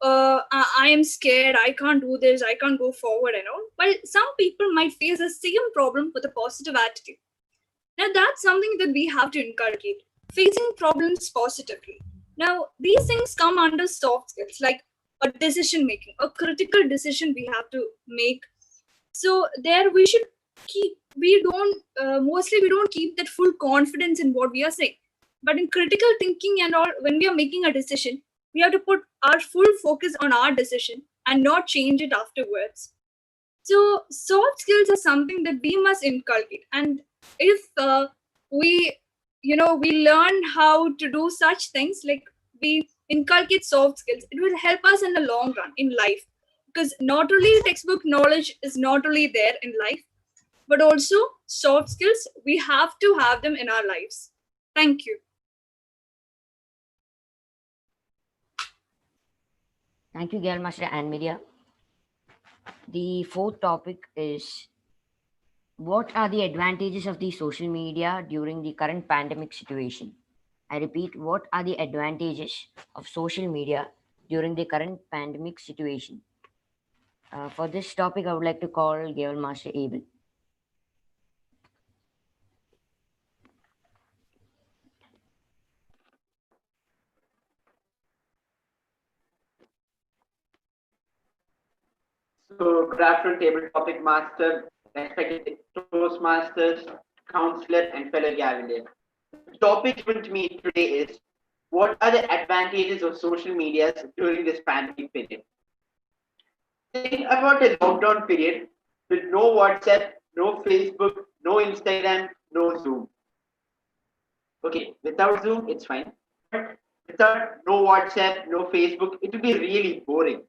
I am scared, I can't do this, I can't go forward and all. While some people might face the same problem with a positive attitude. Now, that's something that we have to inculcate, facing problems positively. Now, these things come under soft skills, like a decision making, a critical decision we have to make. So, there we should keep, mostly we don't keep that full confidence in what we are saying. But in critical thinking and all, when we are making a decision, we have to put our full focus on our decision and not change it afterwards. So soft skills are something that we must inculcate, and if we we learn how to do such things, like we inculcate soft skills, it will help us in the long run in life, because not only textbook knowledge is not only there in life, but also soft skills, we have to have them in our lives. Thank you. Thank you, Gail Master and Media. The fourth topic is, what are the advantages of the social media during the current pandemic situation? I repeat, what are the advantages of social media during the current pandemic situation? For this topic, I would like to call Gavel Master Abel. So, good afternoon, table topic master, respected Toastmasters, counselor, and fellow Gavelier. The topic given to me today is, what are the advantages of social media during this pandemic period? Think about a lockdown period with no WhatsApp, no Facebook, no Instagram, no Zoom. Okay, without Zoom, it's fine. But without no WhatsApp, no Facebook, it will be really boring.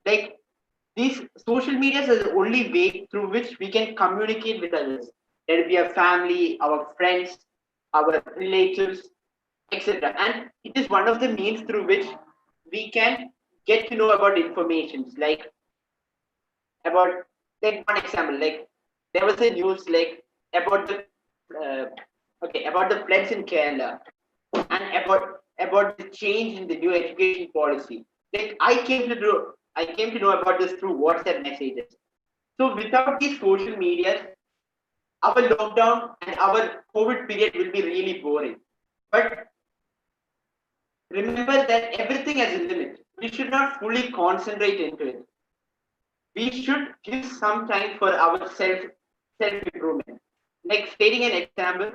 Like, these social medias are the only way through which we can communicate with others. Let it be our family, our friends, our relatives, etc. And it is one of the means through which we can get to know about information. About like one example, like there was a news like about the uh, about the floods in Kerala, and about the change in the new education policy. Like I came to know about this through WhatsApp messages. So without these social medias, our lockdown and our COVID period will be really boring. But remember that everything has a limit. We should not fully concentrate into it. We should give some time for our self improvement. Like stating an example,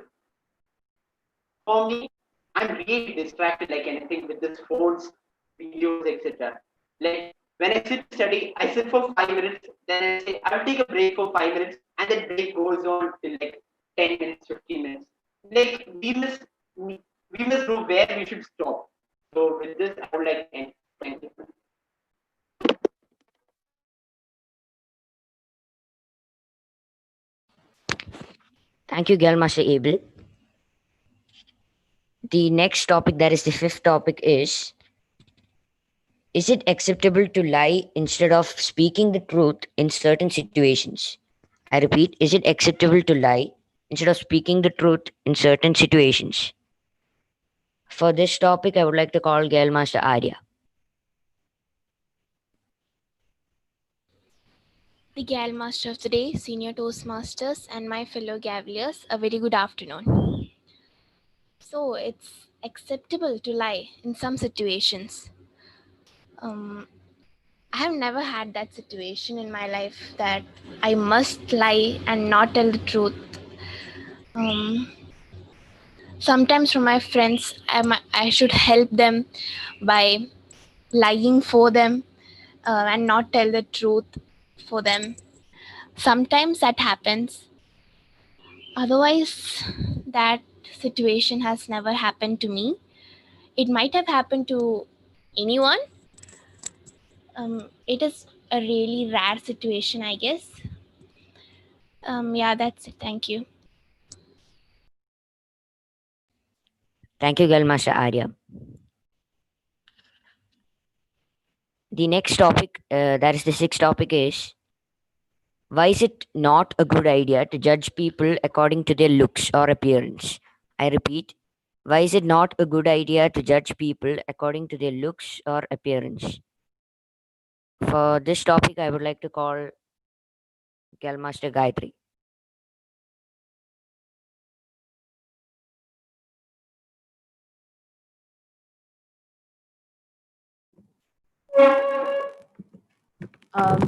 for me, I'm really distracted like anything with this phones, videos, etc. Like when I sit to study, I sit for 5 minutes, then I say I'll take a break for 5 minutes, and that break goes on till like 10 minutes, 15 minutes. Like we must know where we should stop. So with this, I would like to end. Thank you. Thank you, Gail Master Abel. The next topic, that is the fifth topic, is it acceptable to lie instead of speaking the truth in certain situations? I repeat, is it acceptable to lie instead of speaking the truth in certain situations? For this topic, I would like to call Gail Master Arya. The Gal Master of the Day, Senior Toastmasters, and my fellow Gaveliers, a very good afternoon. So, it's acceptable to lie in some situations. I have never had that situation in my life that I must lie and not tell the truth. Sometimes from my friends, I should help them by lying for them and not tell the truth for them. Sometimes that happens. Otherwise, that situation has never happened to me. It might have happened to anyone. It is a really rare situation, I guess. Yeah, that's it. Thank you. Thank you, Gail Master Arya. The next topic, that is the sixth topic, is Why is it not a good idea to judge people according to their looks or appearance? I repeat, why is it not a good idea to judge people according to their looks or appearance? For this topic, I would like to call Galmaster Gayatri.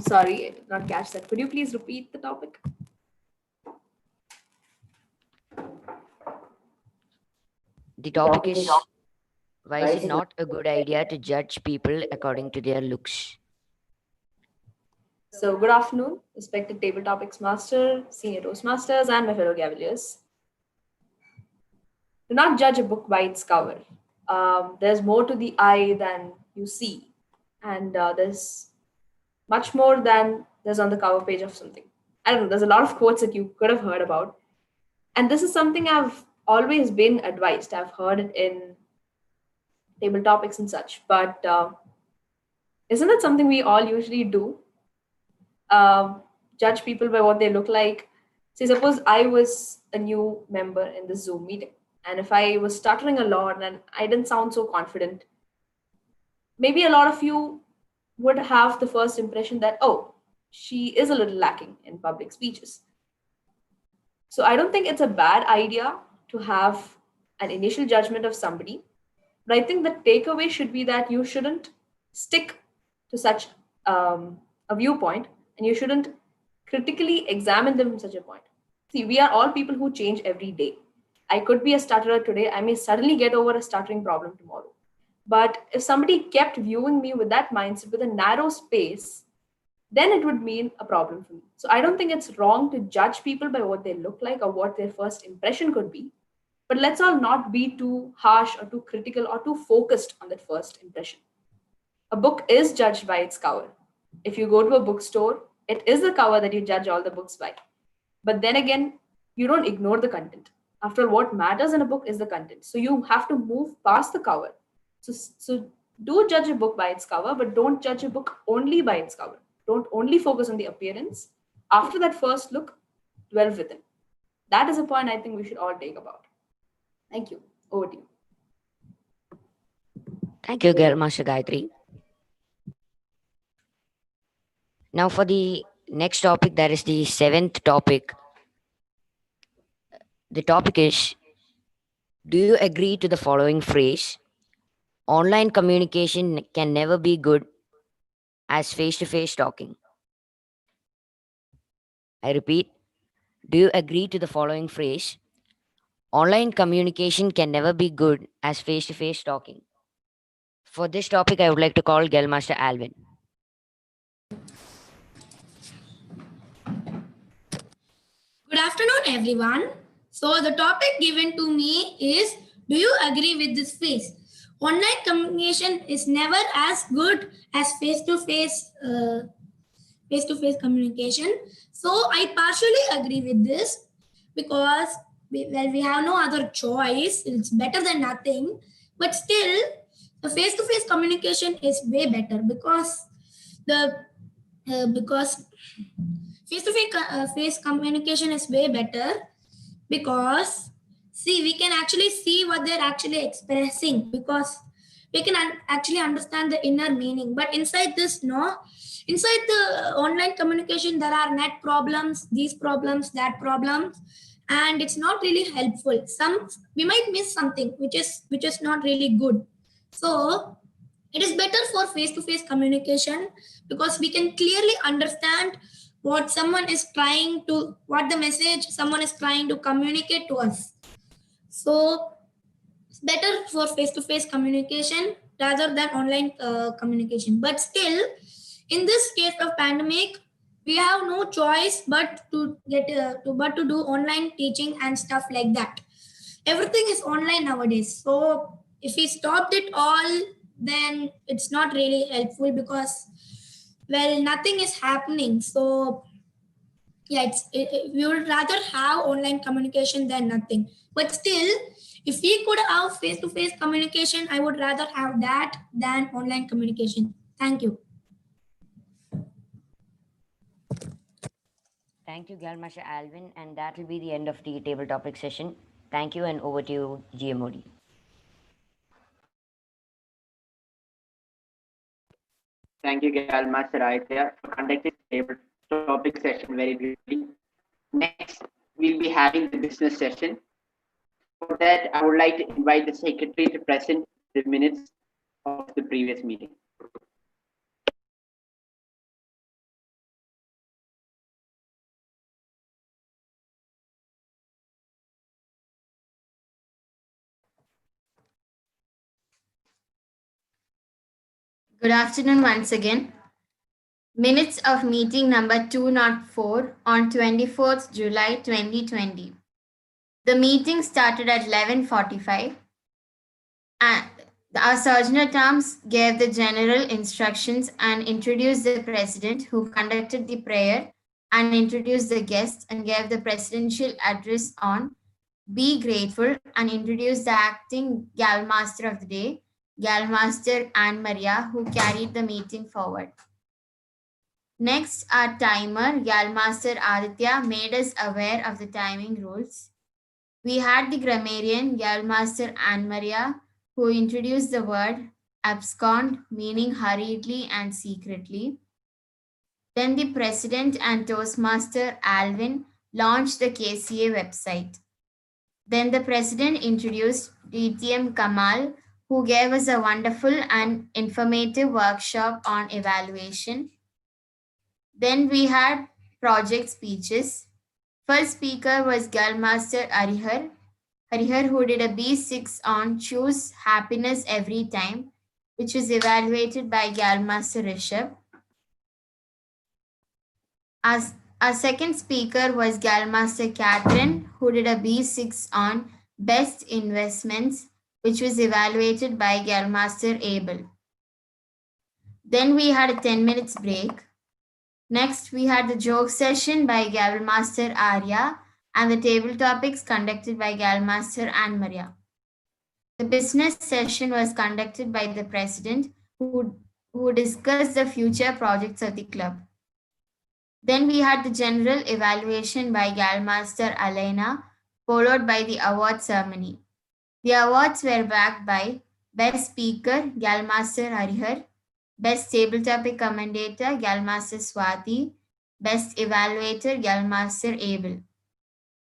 Sorry, I did not catch that. Could you please repeat the topic? The topic is, why is it not a good idea to judge people according to their looks? So, good afternoon, respected Table Topics Master, Senior Toastmasters, and my fellow Gaveliers. Do not judge a book by its cover. There's more to the eye than you see, and there's much more than there's on the cover page of something. I don't know, there's a lot of quotes that you could have heard about. And this is something I've always been advised. I've heard it in table topics and such. But isn't it something we all usually do? Judge people by what they look like. See, suppose I was a new member in the Zoom meeting, and if I was stuttering a lot and I didn't sound so confident, maybe a lot of you would have the first impression that, oh, she is a little lacking in public speeches. So I don't think it's a bad idea to have an initial judgment of somebody, but I think the takeaway should be that you shouldn't stick to such a viewpoint, and you shouldn't critically examine them from such a point. See, we are all people who change every day. I could be a stutterer today. I may suddenly get over a stuttering problem tomorrow. But if somebody kept viewing me with that mindset, with a narrow space, then it would mean a problem for me. So I don't think it's wrong to judge people by what they look like or what their first impression could be. But let's all not be too harsh or too critical or too focused on that first impression. A book is judged by its cover. If you go to a bookstore, it is the cover that you judge all the books by. But then again, you don't ignore the content. After all, what matters in a book is the content. So you have to move past the cover. So do judge a book by its cover, but don't judge a book only by its cover. Don't only focus on the appearance. After that first look, dwell within. That is a point I think we should all take about. Thank you. Over to you. Thank you, Master Gayatri. Now for the next topic, that is the seventh topic. The topic is, do you agree to the following phrase? Online communication can never be good as face-to-face talking. I repeat, do you agree to the following phrase? Online communication can never be good as face-to-face talking. For this topic, I would like to call Master Alvin. Good afternoon, everyone. So the topic given to me is, do you agree with this phrase? Online communication is never as good as face-to-face communication. So I partially agree with this because we have no other choice. It's better than nothing. But still, the face-to-face communication is way better because because face communication is way better because see, we can actually see what they're actually expressing because we can actually understand the inner meaning. But inside this, no, inside the online communication, there are net problems, these problems, that problems, and it's not really helpful. We might miss something which is not really good. So it is better for face-to-face communication because we can clearly understand what the message someone is trying to communicate to us. So it's better for face-to-face communication rather than online communication. But still, in this case of pandemic, we have no choice but to do online teaching and stuff like that. Everything is online nowadays. So if we stopped it all, then it's not really helpful because, well, nothing is happening. So yeah, we would rather have online communication than nothing. But still, if we could have face-to-face communication, I would rather have that than online communication. Thank you. Thank you, Galmasha Alvin, and that will be the end of the table topic session. Thank you, and over to you, GMOD. Thank you, Galmaster Aditya, for conducting the table topic session very beautifully. Next, we'll be having the business session. For that, I would like to invite the secretary to present the minutes of the previous meeting. Good afternoon once again. Minutes of meeting number 204 on 24th July 2020. The meeting started at 11:45 and our Surgeon at Arms gave the general instructions and introduced the president, who conducted the prayer and introduced the guests and gave the presidential address on Be Grateful and introduced the acting Gal Master of the day, Gal Master Anne Maria, who carried the meeting forward. Next, our timer, Gal Master Aditya, made us aware of the timing rules. We had the grammarian, Gal Master Anne Maria, who introduced the word abscond, meaning hurriedly and secretly. Then the president and Toastmaster Alvin launched the KCA website. Then the president introduced DTM Kamal, who gave us a wonderful and informative workshop on evaluation. Then we had project speeches. First speaker was Girlmaster Harihar, who did a B6 on Choose Happiness Every Time, which was evaluated by Girlmaster Rishabh. As our second speaker was Girlmaster Catherine, who did a B6 on Best Investments, which was evaluated by Girlmaster Abel. Then we had a 10 minutes break. Next, we had the joke session by Galmaster Arya and the table topics conducted by Galmaster Anne Maria. The business session was conducted by the president, who discussed the future projects of the club. Then we had the general evaluation by Galmaster Elena, followed by the award ceremony. The awards were backed by Best Speaker, Galmaster Harihar, Best Table Topic Commentator, Galmaster Swati, Best Evaluator, Galmaster Abel.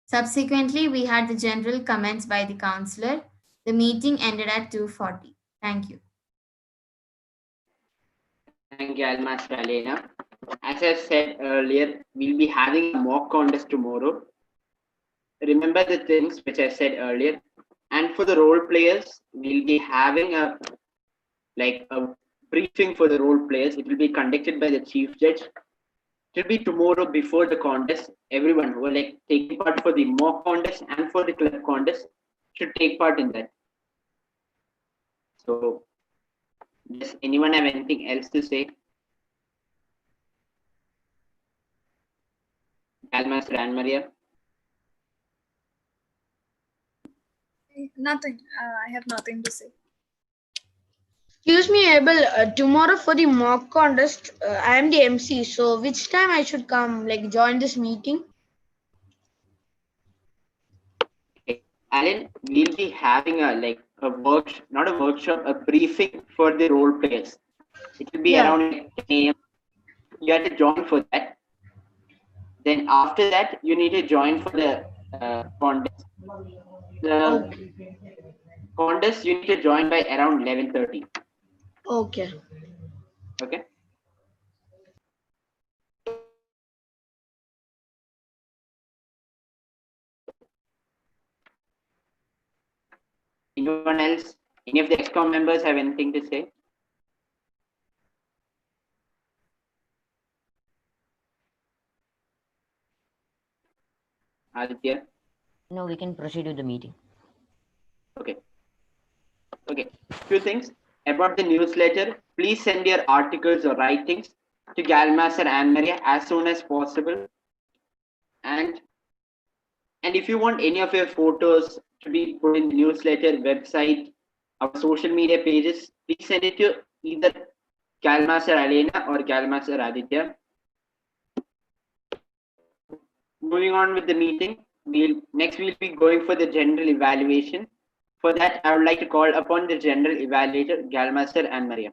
Subsequently, we had the general comments by the counselor. The meeting ended at 2:40. Thank you. Thank you, Galmaster Elena. As I said earlier, we'll be having a mock contest tomorrow. Remember the things which I said earlier. And for the role players, we'll be having a briefing for the role players. It will be conducted by the chief judge. It will be tomorrow before the contest. Everyone who are taking part for the mock contest and for the club contest should take part in that. So, does anyone have anything else to say? Galmaster Anne Maria? Nothing. I have nothing to say. Excuse me, Abel. Tomorrow for the mock contest, I am the MC. So which time I should come, join this meeting? Okay. Alan, we'll be having a workshop, not a workshop, a briefing for the role players. It will be around 10 a.m. You have to join for that. Then after that, you need to join for the contest. The contest you need to join by around 11:30. Okay. Okay. Anyone else? Any of the ExCom members have anything to say? Aditya? No, we can proceed with the meeting. Okay. Okay. Few things about the newsletter. Please send your articles or writings to Galmaster Anne Maria as soon as possible. And if you want any of your photos to be put in the newsletter, website, our social media pages, please send it to either Galmaster Elena or Galmaster Aditya. Moving on with the meeting, we'll be going for the general evaluation. For that, I would like to call upon the general evaluator, Galmaster and Maria.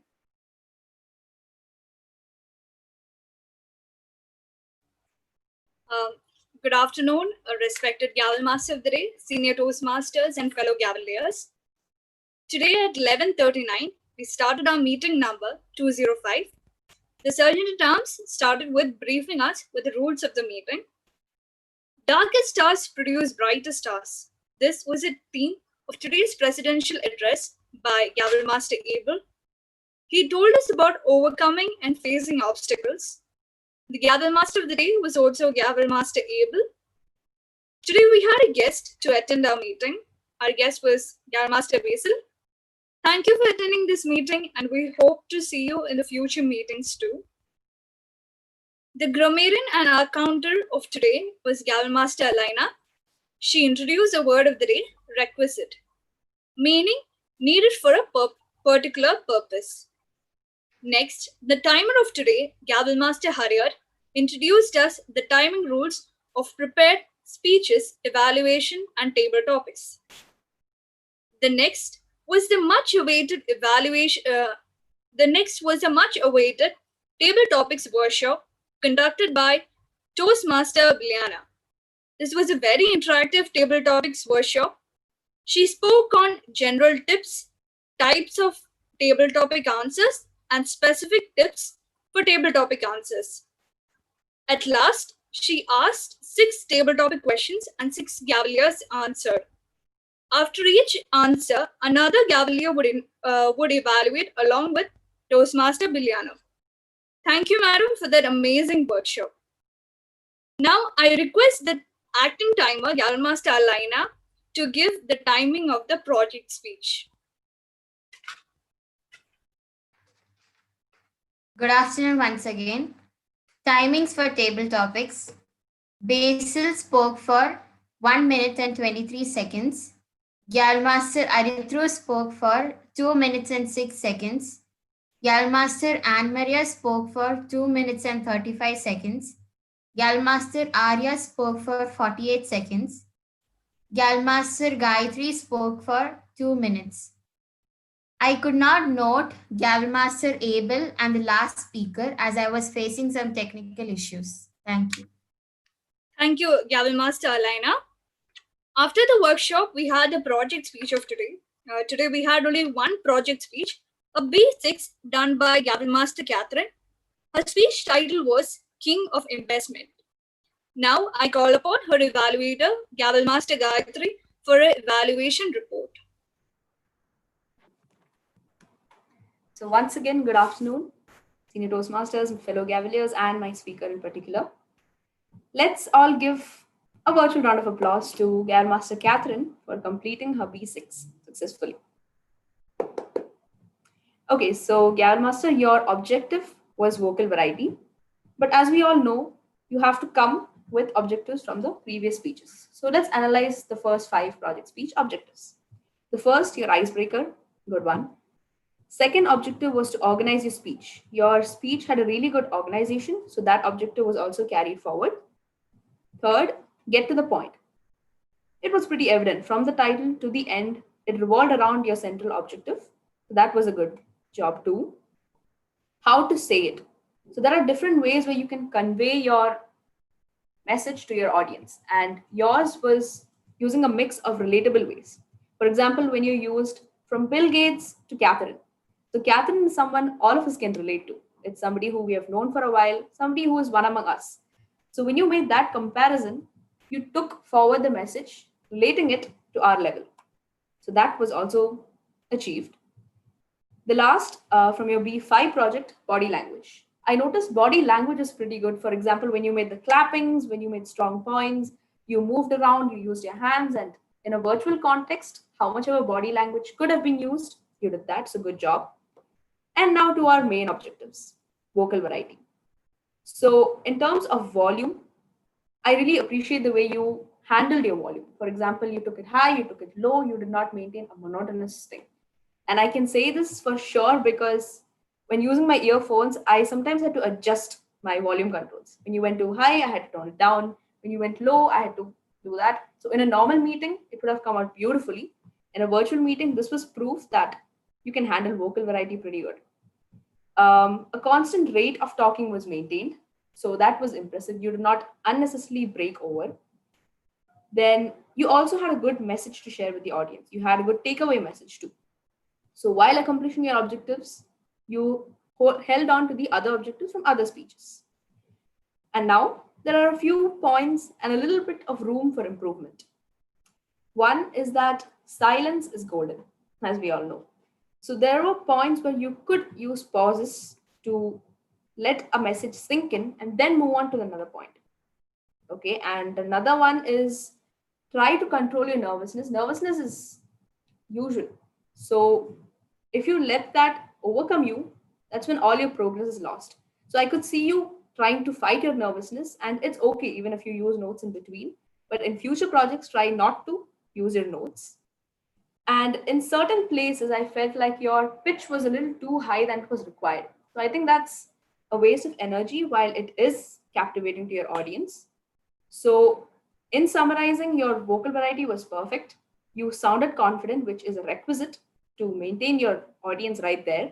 Good afternoon, respected Gavel Master of the Day, Senior Toastmasters, and fellow Gaveliers. Today at 11:39, we started our meeting number 205. The Sergeant at Arms started with briefing us with the rules of the meeting. Darkest stars produce brighter stars. This was a theme of today's presidential address by Gavel Master Abel. He told us about overcoming and facing obstacles. The Gavel Master of the Day was also Gavel Master Abel. Today we had a guest to attend our meeting. Our guest was Gavel Master Basil. Thank you for attending this meeting, and we hope to see you in the future meetings too. The grammarian and accounter of today was Gavel Master Alina. She introduced a word of the day, requisite, meaning needed for a particular purpose. Next, the timer of today, Gavel Master Harrier, introduced us the timing rules of prepared speeches, evaluation, and table topics. The next was the much awaited table topics workshop conducted by Toastmaster Biliana. This was a very interactive table topics workshop. She spoke on general tips, types of table topic answers, and specific tips for table topic answers. At last, she asked 6 table topic questions and 6 Gaveliers answered. After each answer, another Gavelier would evaluate along with Toastmaster Biliano. Thank you, madam, for that amazing workshop. Now, I request the acting timer, Gavel Master Alina, to give the timing of the project speech. Good afternoon once again. Timings for table topics. Basil spoke for 1 minute and 23 seconds. Galmaster Arithro spoke for 2 minutes and 6 seconds. Galmaster Anne Maria spoke for 2 minutes and 35 seconds. Galmaster Arya spoke for 48 seconds. Galmaster Gayatri spoke for 2 minutes. I could not note Gavelmaster Abel and the last speaker as I was facing some technical issues. Thank you. Thank you, Gavel Master Alina. After the workshop, we had the project speech of today. Today we had only one project speech, a B6 done by Gavel Master Catherine. Her speech title was King of Investment. Now I call upon her evaluator, Gavel Master Gayatri, for an evaluation report. So once again, good afternoon, Senior Toastmasters, fellow Gaveliers, and my speaker in particular. Let's all give a virtual round of applause to Gavel Master Catherine for completing her B6 successfully. Okay, so Gavel Master, your objective was vocal variety, but as we all know, you have to come with objectives from the previous speeches. So let's analyze the first 5 project speech objectives. The first, your icebreaker, good one. Second objective was to organize your speech. Your speech had a really good organization, so that objective was also carried forward. Third, get to the point. It was pretty evident from the title to the end, it revolved around your central objective. So that was a good job too. How to say it. So there are different ways where you can convey your message to your audience, and yours was using a mix of relatable ways. For example, when you used from Bill Gates to Catherine. So Catherine is someone all of us can relate to. It's somebody who we have known for a while, somebody who is one among us. So when you made that comparison, you took forward the message, relating it to our level. So that was also achieved. The last from your B5 project, body language. I noticed body language is pretty good. For example, when you made the clappings, when you made strong points, you moved around, you used your hands, and in a virtual context, how much of a body language could have been used, you did that, so good job. And now to our main objectives, vocal variety. So in terms of volume, I really appreciate the way you handled your volume. For example, you took it high, you took it low, you did not maintain a monotonous thing. And I can say this for sure because when using my earphones, I sometimes had to adjust my volume controls. When you went too high, I had to tone it down. When When you went low, I had to do that. So in a normal meeting, it would have come out beautifully. In a virtual meeting, this was proof that you can handle vocal variety pretty good. A constant rate of talking was maintained. So that was impressive. You did not unnecessarily break over. Then you also had a good message to share with the audience. You had a good takeaway message too. So while accomplishing your objectives, you held on to the other objectives from other speeches. And now there are a few points and a little bit of room for improvement. One is that silence is golden, as we all know. So there were points where you could use pauses to let a message sink in and then move on to another point. Okay, and another one is try to control your nervousness. Nervousness is usual. So if you let that overcome you, that's when all your progress is lost. So I could see you trying to fight your nervousness, and it's okay even if you use notes in between. But in future projects, try not to use your notes. And in certain places, I felt like your pitch was a little too high than it was required. So I think that's a waste of energy while it is captivating to your audience. So in summarizing, your vocal variety was perfect. You sounded confident, which is a requisite to maintain your audience right there.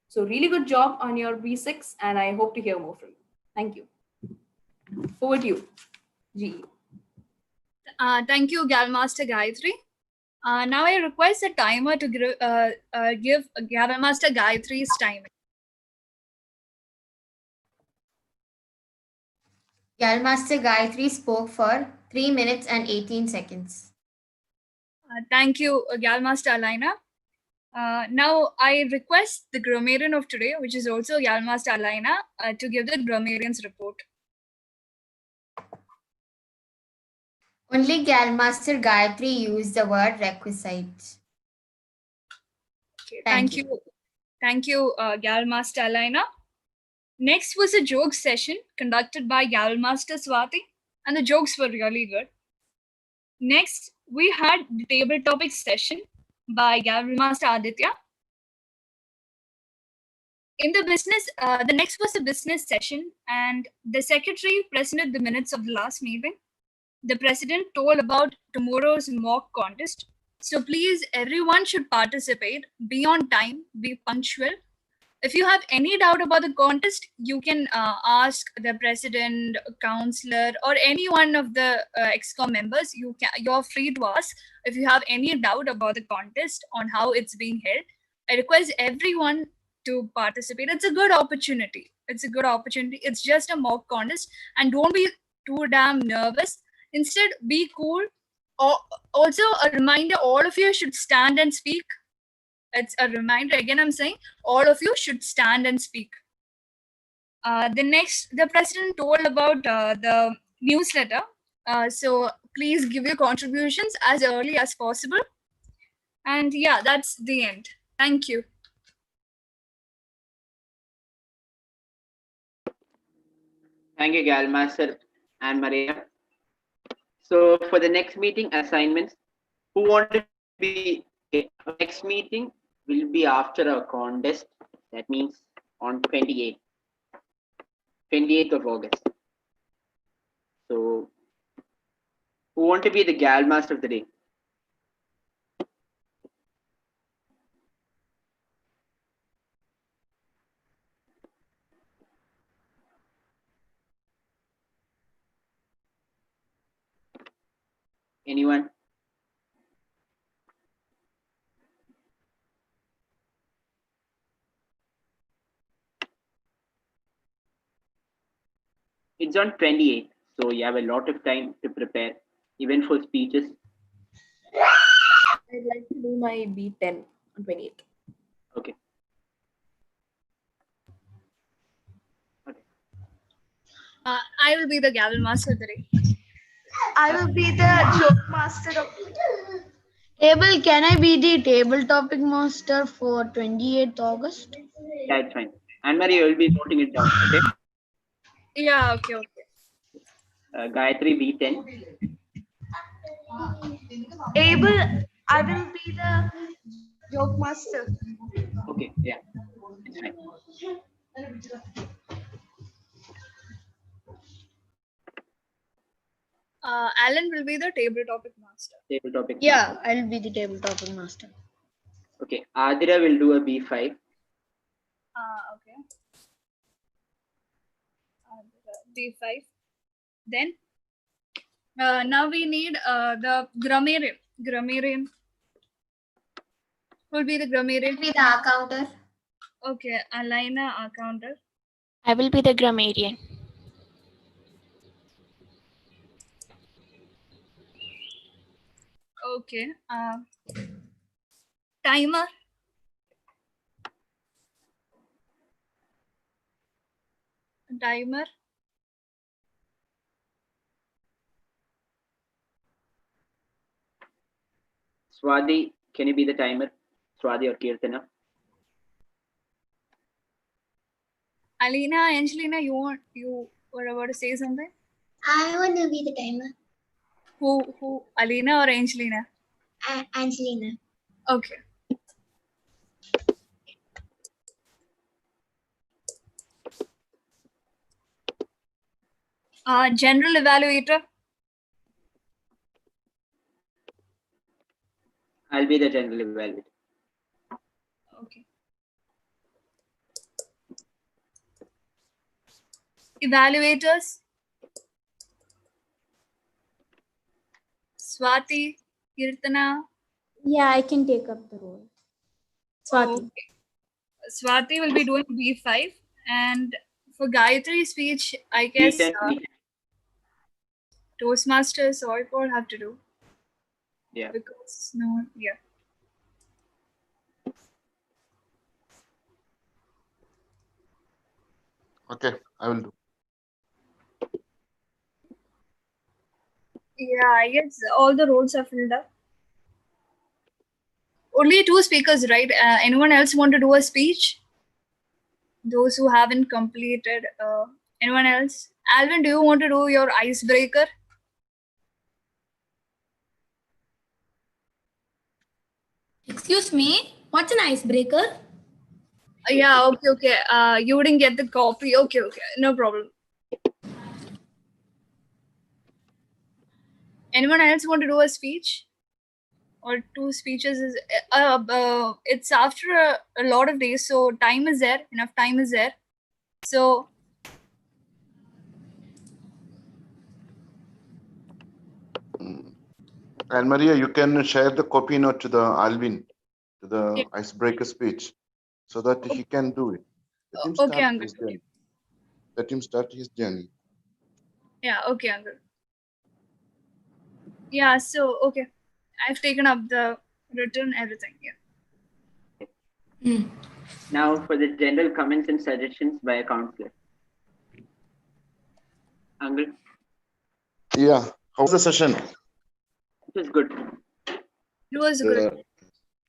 So really good job on your V6, and I hope to hear more from you. Thank you. Over to you, GE. Thank you, Galmaster Gayatri. Now I request a timer to give Galmaster Gayatri's time. Galmaster Gayatri spoke for 3 minutes and 18 seconds. Thank you, Galmaster Alina. Now I request the grammarian of today, which is also Galmaster Alina, to give the grammarian's report. Only Galmaster Gayatri used the word requisite. Okay, thank you. Thank you, Galmaster Alina. Next was a joke session conducted by Galmaster Swati, and the jokes were really good. Next, we had the table topic session by Galmaster Aditya. In the business, the next was a business session, and the secretary presented the minutes of the last meeting. The president told about tomorrow's mock contest. So please, everyone should participate, be on time, be punctual. If you have any doubt about the contest, you can ask the president, counselor, or any one of the EXCOM members. You're free to ask if you have any doubt about the contest on how it's being held. I request everyone to participate. It's a good opportunity. It's a good opportunity. It's just a mock contest, and don't be too damn nervous. Instead, be cool. Also, a reminder: all of you should stand and speak. It's a reminder. Again, I'm saying all of you should stand and speak. The president told about the newsletter. So please give your contributions as early as possible. And yeah, that's the end. Thank you. Thank you, Galmaster and Maria. So for the next meeting assignments, who want to be next meeting will be after a contest. That means on 28th of August. So who want to be the Galmaster of the day? Anyone? It's on 28th, so you have a lot of time to prepare, even for speeches. I'd like to do my B10 on 28th. Okay. I will be the gavel master today. I will be the joke master of table. Can I be the table topic master for 28th August? That's fine. And Maria will be noting it down, okay? Yeah, okay. Gayatri B10. Abel, I will be the joke master. Okay, yeah, it's fine. Alan will be the table topic master. Table topic. Yeah, master. I'll be the table topic master. Okay. Adira will do a B5. Okay. B5. Then now we need the grammarian. Grammarian. Who will be the grammarian? Be the accounter. Okay, Alina, accounter. I will be the grammarian. Okay. Timer. Timer. Swati, can you be the timer? Swati or Kirtana? Alina, Angelina, you were about to say something? I want to be the timer. Who? Alina or Angelina? Angelina. Okay. General evaluator. I'll be the general evaluator. Okay. Evaluators. Swati, Kirtana. Yeah, I can take up the role. Swati. Okay. Swati will be doing B5, and for Gayatri speech, I guess Toastmasters or all have to do. Yeah. Because no, yeah. Okay, I will do. Yeah, I guess all the roles are filled up. Only 2 speakers, right? Anyone else want to do a speech? Those who haven't completed. Anyone else? Alvin, do you want to do your icebreaker? Excuse me, what's an icebreaker? Yeah, okay. You didn't get the copy. Okay, no problem. Anyone else want to do a speech? Or 2 speeches is it's after a lot of days, so time is there, enough time is there. So And Maria, you can share the copy note to the Alvin, to the icebreaker speech, so that he can do it. Let him start his journey. Let him start his journey. Yeah, okay, uncle. Yeah, so okay, I've taken up the written everything. Yeah. Now for the general comments and suggestions by a counselor. Uncle? Yeah, how was the session? It was good. It was good.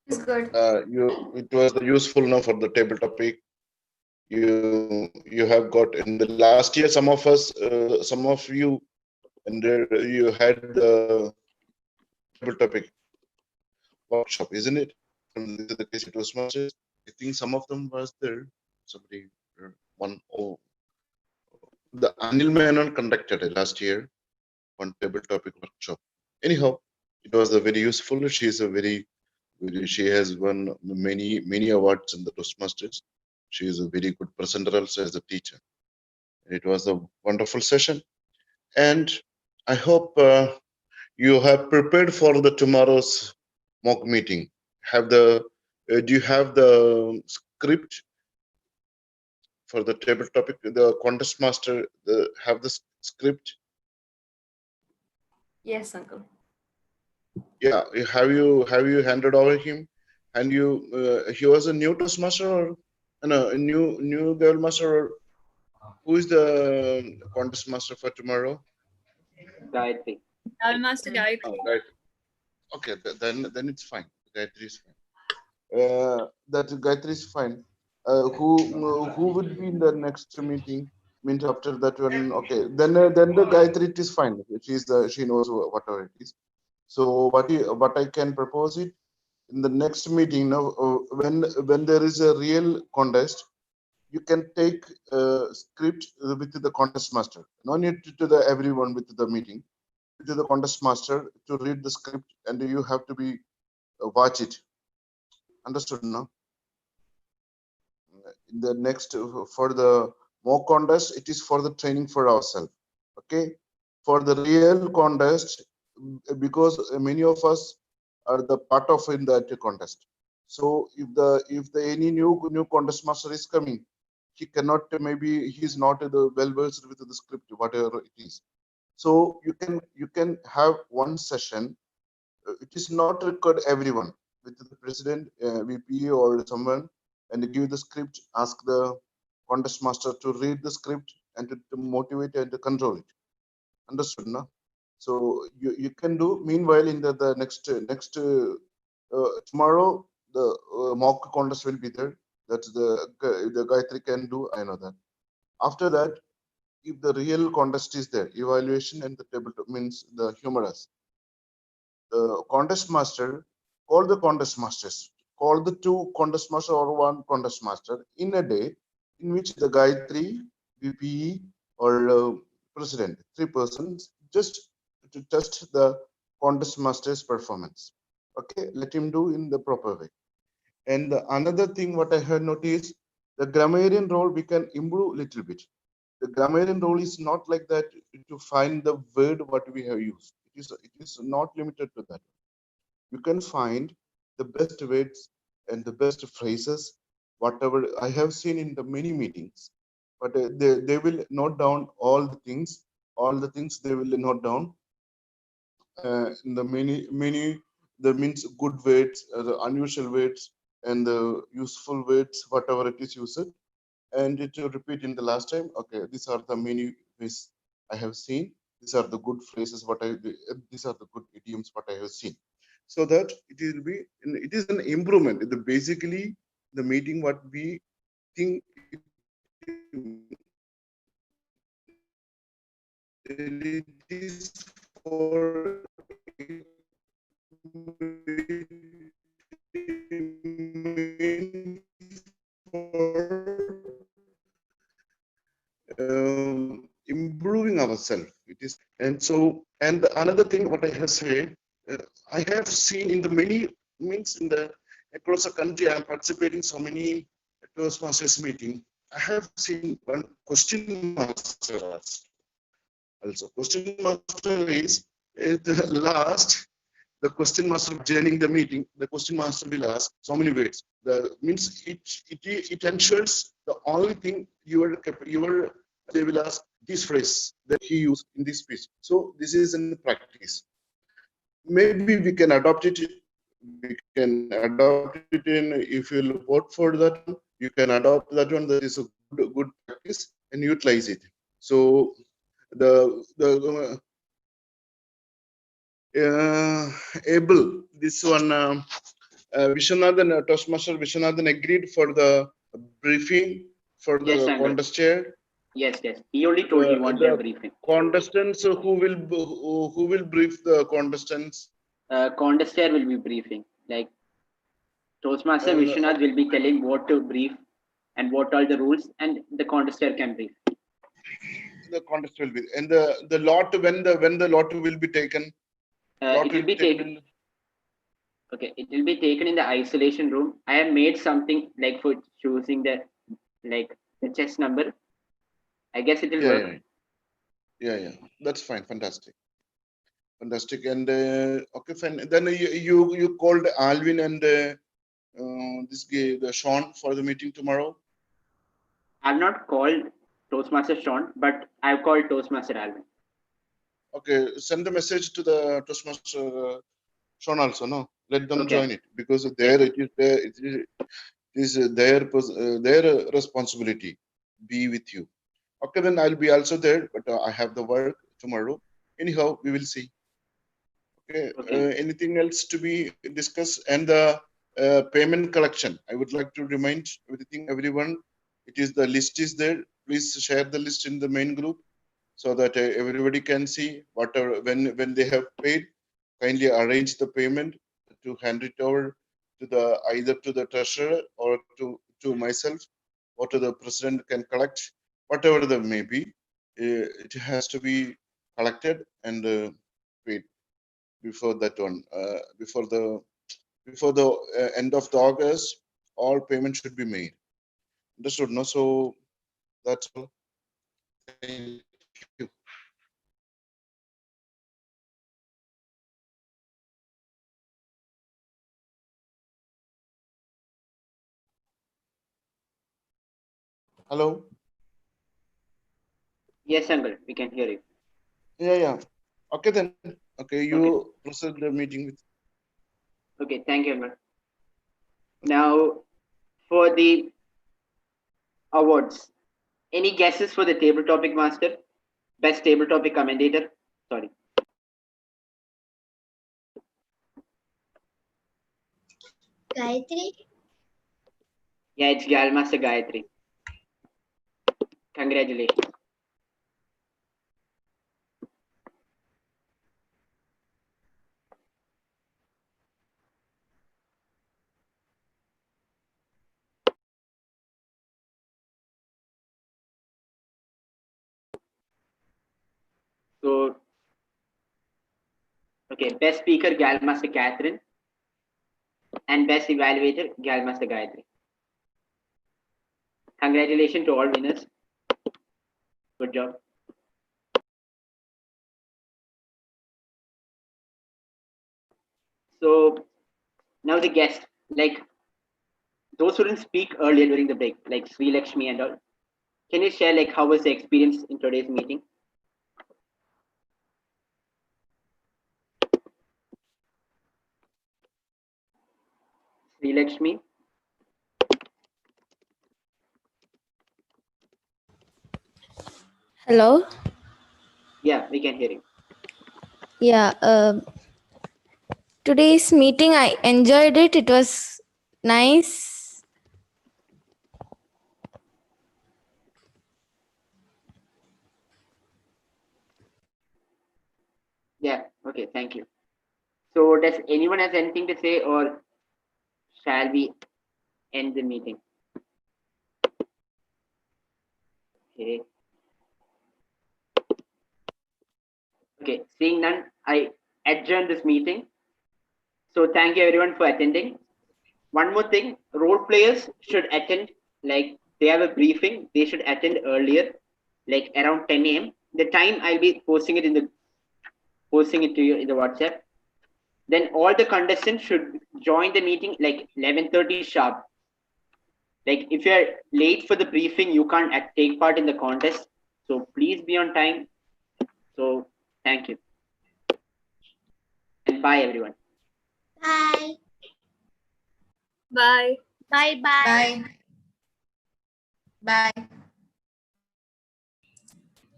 It's good. It was useful now for the table topic. You have got in the last year, some of us, some of you, and you had the table topic workshop, isn't it? From the KCA Toastmasters. I think some of them was there. Somebody, the Anil Menon conducted it last year, one table topic workshop. Anyhow, it was a very useful. She is a she has won many awards in the Toastmasters. She is a very good presenter also as a teacher. It was a wonderful session, and I hope you have prepared for the tomorrow's mock meeting. Do you have the script for the table topic? The contest master have the script. Yes, uncle. Yeah, have you handed over him? And he was a new Toastmaster or no, a new Gavel master, or who is the contest master for tomorrow? Gayatri. Gavel master Gayatri. Oh, Gayatri. Okay, then it's fine. Gayatri is fine. That Gayatri is fine. Who would be in the next meeting? Means after that one, okay. Then the Gayatri, it is fine. She knows whatever it is. So what I can propose it in the next meeting now, when there is a real contest, you can take script with the contest master. No need to the everyone with the meeting. to the contest master to read the script, and you have to be watch it. Understood now? In the next for the mock contest, it is for the training for ourselves. Okay, for the real contest, because many of us are the part of in that contest. So if the any new contest master is coming, he cannot, maybe he's not well versed with the script, whatever it is. So you can have one session. It is not required everyone with the president, VP or someone, and give the script. Ask the contest master to read the script and to motivate and to control it. Understood, no? So you can do. Meanwhile, in the next tomorrow, the mock contest will be there. That's the Gayatri can do. I know that. After that, if the real contest is there, evaluation and the tabletop means the humorous. The contest master call the contest masters. Call the two contest master or one contest master in a day, in which the Gayatri, VPE, or president, three persons, just to test the contest master's performance. Okay, let him do in the proper way. And another thing what I have noticed, the grammarian role we can improve little bit. The grammarian role is not like that to find the word what we have used. It is not limited to that. You can find the best words and the best phrases, whatever I have seen in the many meetings. But they will note down all the things they will note down. In the many that means good words, the unusual words, and the useful words, whatever it is used, and it will repeat in the last time. Okay, these are the many ways I have seen. These are the good phrases. These are the good idioms what I have seen. So that it will be, it is an improvement. Basically, the meeting what we think it is for improving ourselves. It is, and so, and another thing what I have said, I have seen in the many means in the across the country. I am participating so many Toastmasters meeting. I have seen one question master also. Question master is at the last, the question master joining the meeting, the question master will ask so many words. The means it ensures the only thing your they will ask this phrase that he used in this speech. So this is in practice. Maybe we can adopt it. We can adopt it in, if you vote for that one, you can adopt that one. That is a good practice and utilize it. So the able this one. Vishwanathan, Toastmaster Vishwanathan agreed for the briefing for Yes, the I'm right. contest chair. Yes. He only told he wants a The briefing. contestants who will brief the contestants. Contest chair will be briefing. Like Toastmaster Vishwanath will be telling what to brief and what are the rules, and the contest chair can brief. The contest will be, and the lot when the lot will be taken. It will be taken. Okay, it will be taken in the isolation room. I have made something like for choosing the chess number. I guess it will work. Yeah. That's fine. Fantastic. And okay, fine. Then you called Alvin and this guy, the Sean, for the meeting tomorrow. I've not called Toastmaster Sean, but I've called Toastmaster Alvin. Okay, send the message to the Toastmaster Sean also. No, let them join it, because there it is their responsibility. Be with you. Okay, then I'll be also there, but I have the work tomorrow. Anyhow, we will see. Okay. Anything else to be discussed? And the payment collection, I would like to remind everyone. It is, the list is there. Please share the list in the main group, so that everybody can see whatever when they have paid. Kindly arrange the payment to hand it over to the either to the treasurer or to myself, or to the president can collect, whatever there may be. It has to be collected, and paid before that one. Before the end of the August, all payments should be made. Understood? No, so that's all. Thank you. Hello. Yes, uncle, we can hear you. Yeah. Okay then. Okay, you Okay. proceed the meeting with. Okay, thank you, uncle. Now, for the awards, any guesses for the table topic master? Best table topic commentator? Sorry. Gayatri. Yeah, it's Gal Master Gayatri. Congratulations. So, okay, best speaker, Gal Master Catherine, and best evaluator, Gal Master Gayatri. Congratulations to all winners. Good job. So, now the guest, like those who didn't speak earlier during the break, like Sri Lakshmi and all, can you share like how was the experience in today's meeting? Sri Lakshmi? Hello. Yeah, we can hear you. Yeah. Today's meeting, I enjoyed it. It was nice. Yeah, okay, thank you. So, does anyone has anything to say, or shall we end the meeting? Okay. Okay, seeing none, I adjourn this meeting. So, thank you everyone for attending. One more thing, role players should attend, like they have a briefing, they should attend earlier, like around 10 a.m. The time I'll be posting it to you in the WhatsApp. Then all the contestants should join the meeting like 11:30 sharp. Like if you're late for the briefing, you can't take part in the contest. So please be on time. So thank you and bye everyone. Bye. Bye. Bye bye. Bye.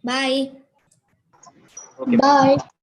Bye. Okay. Bye.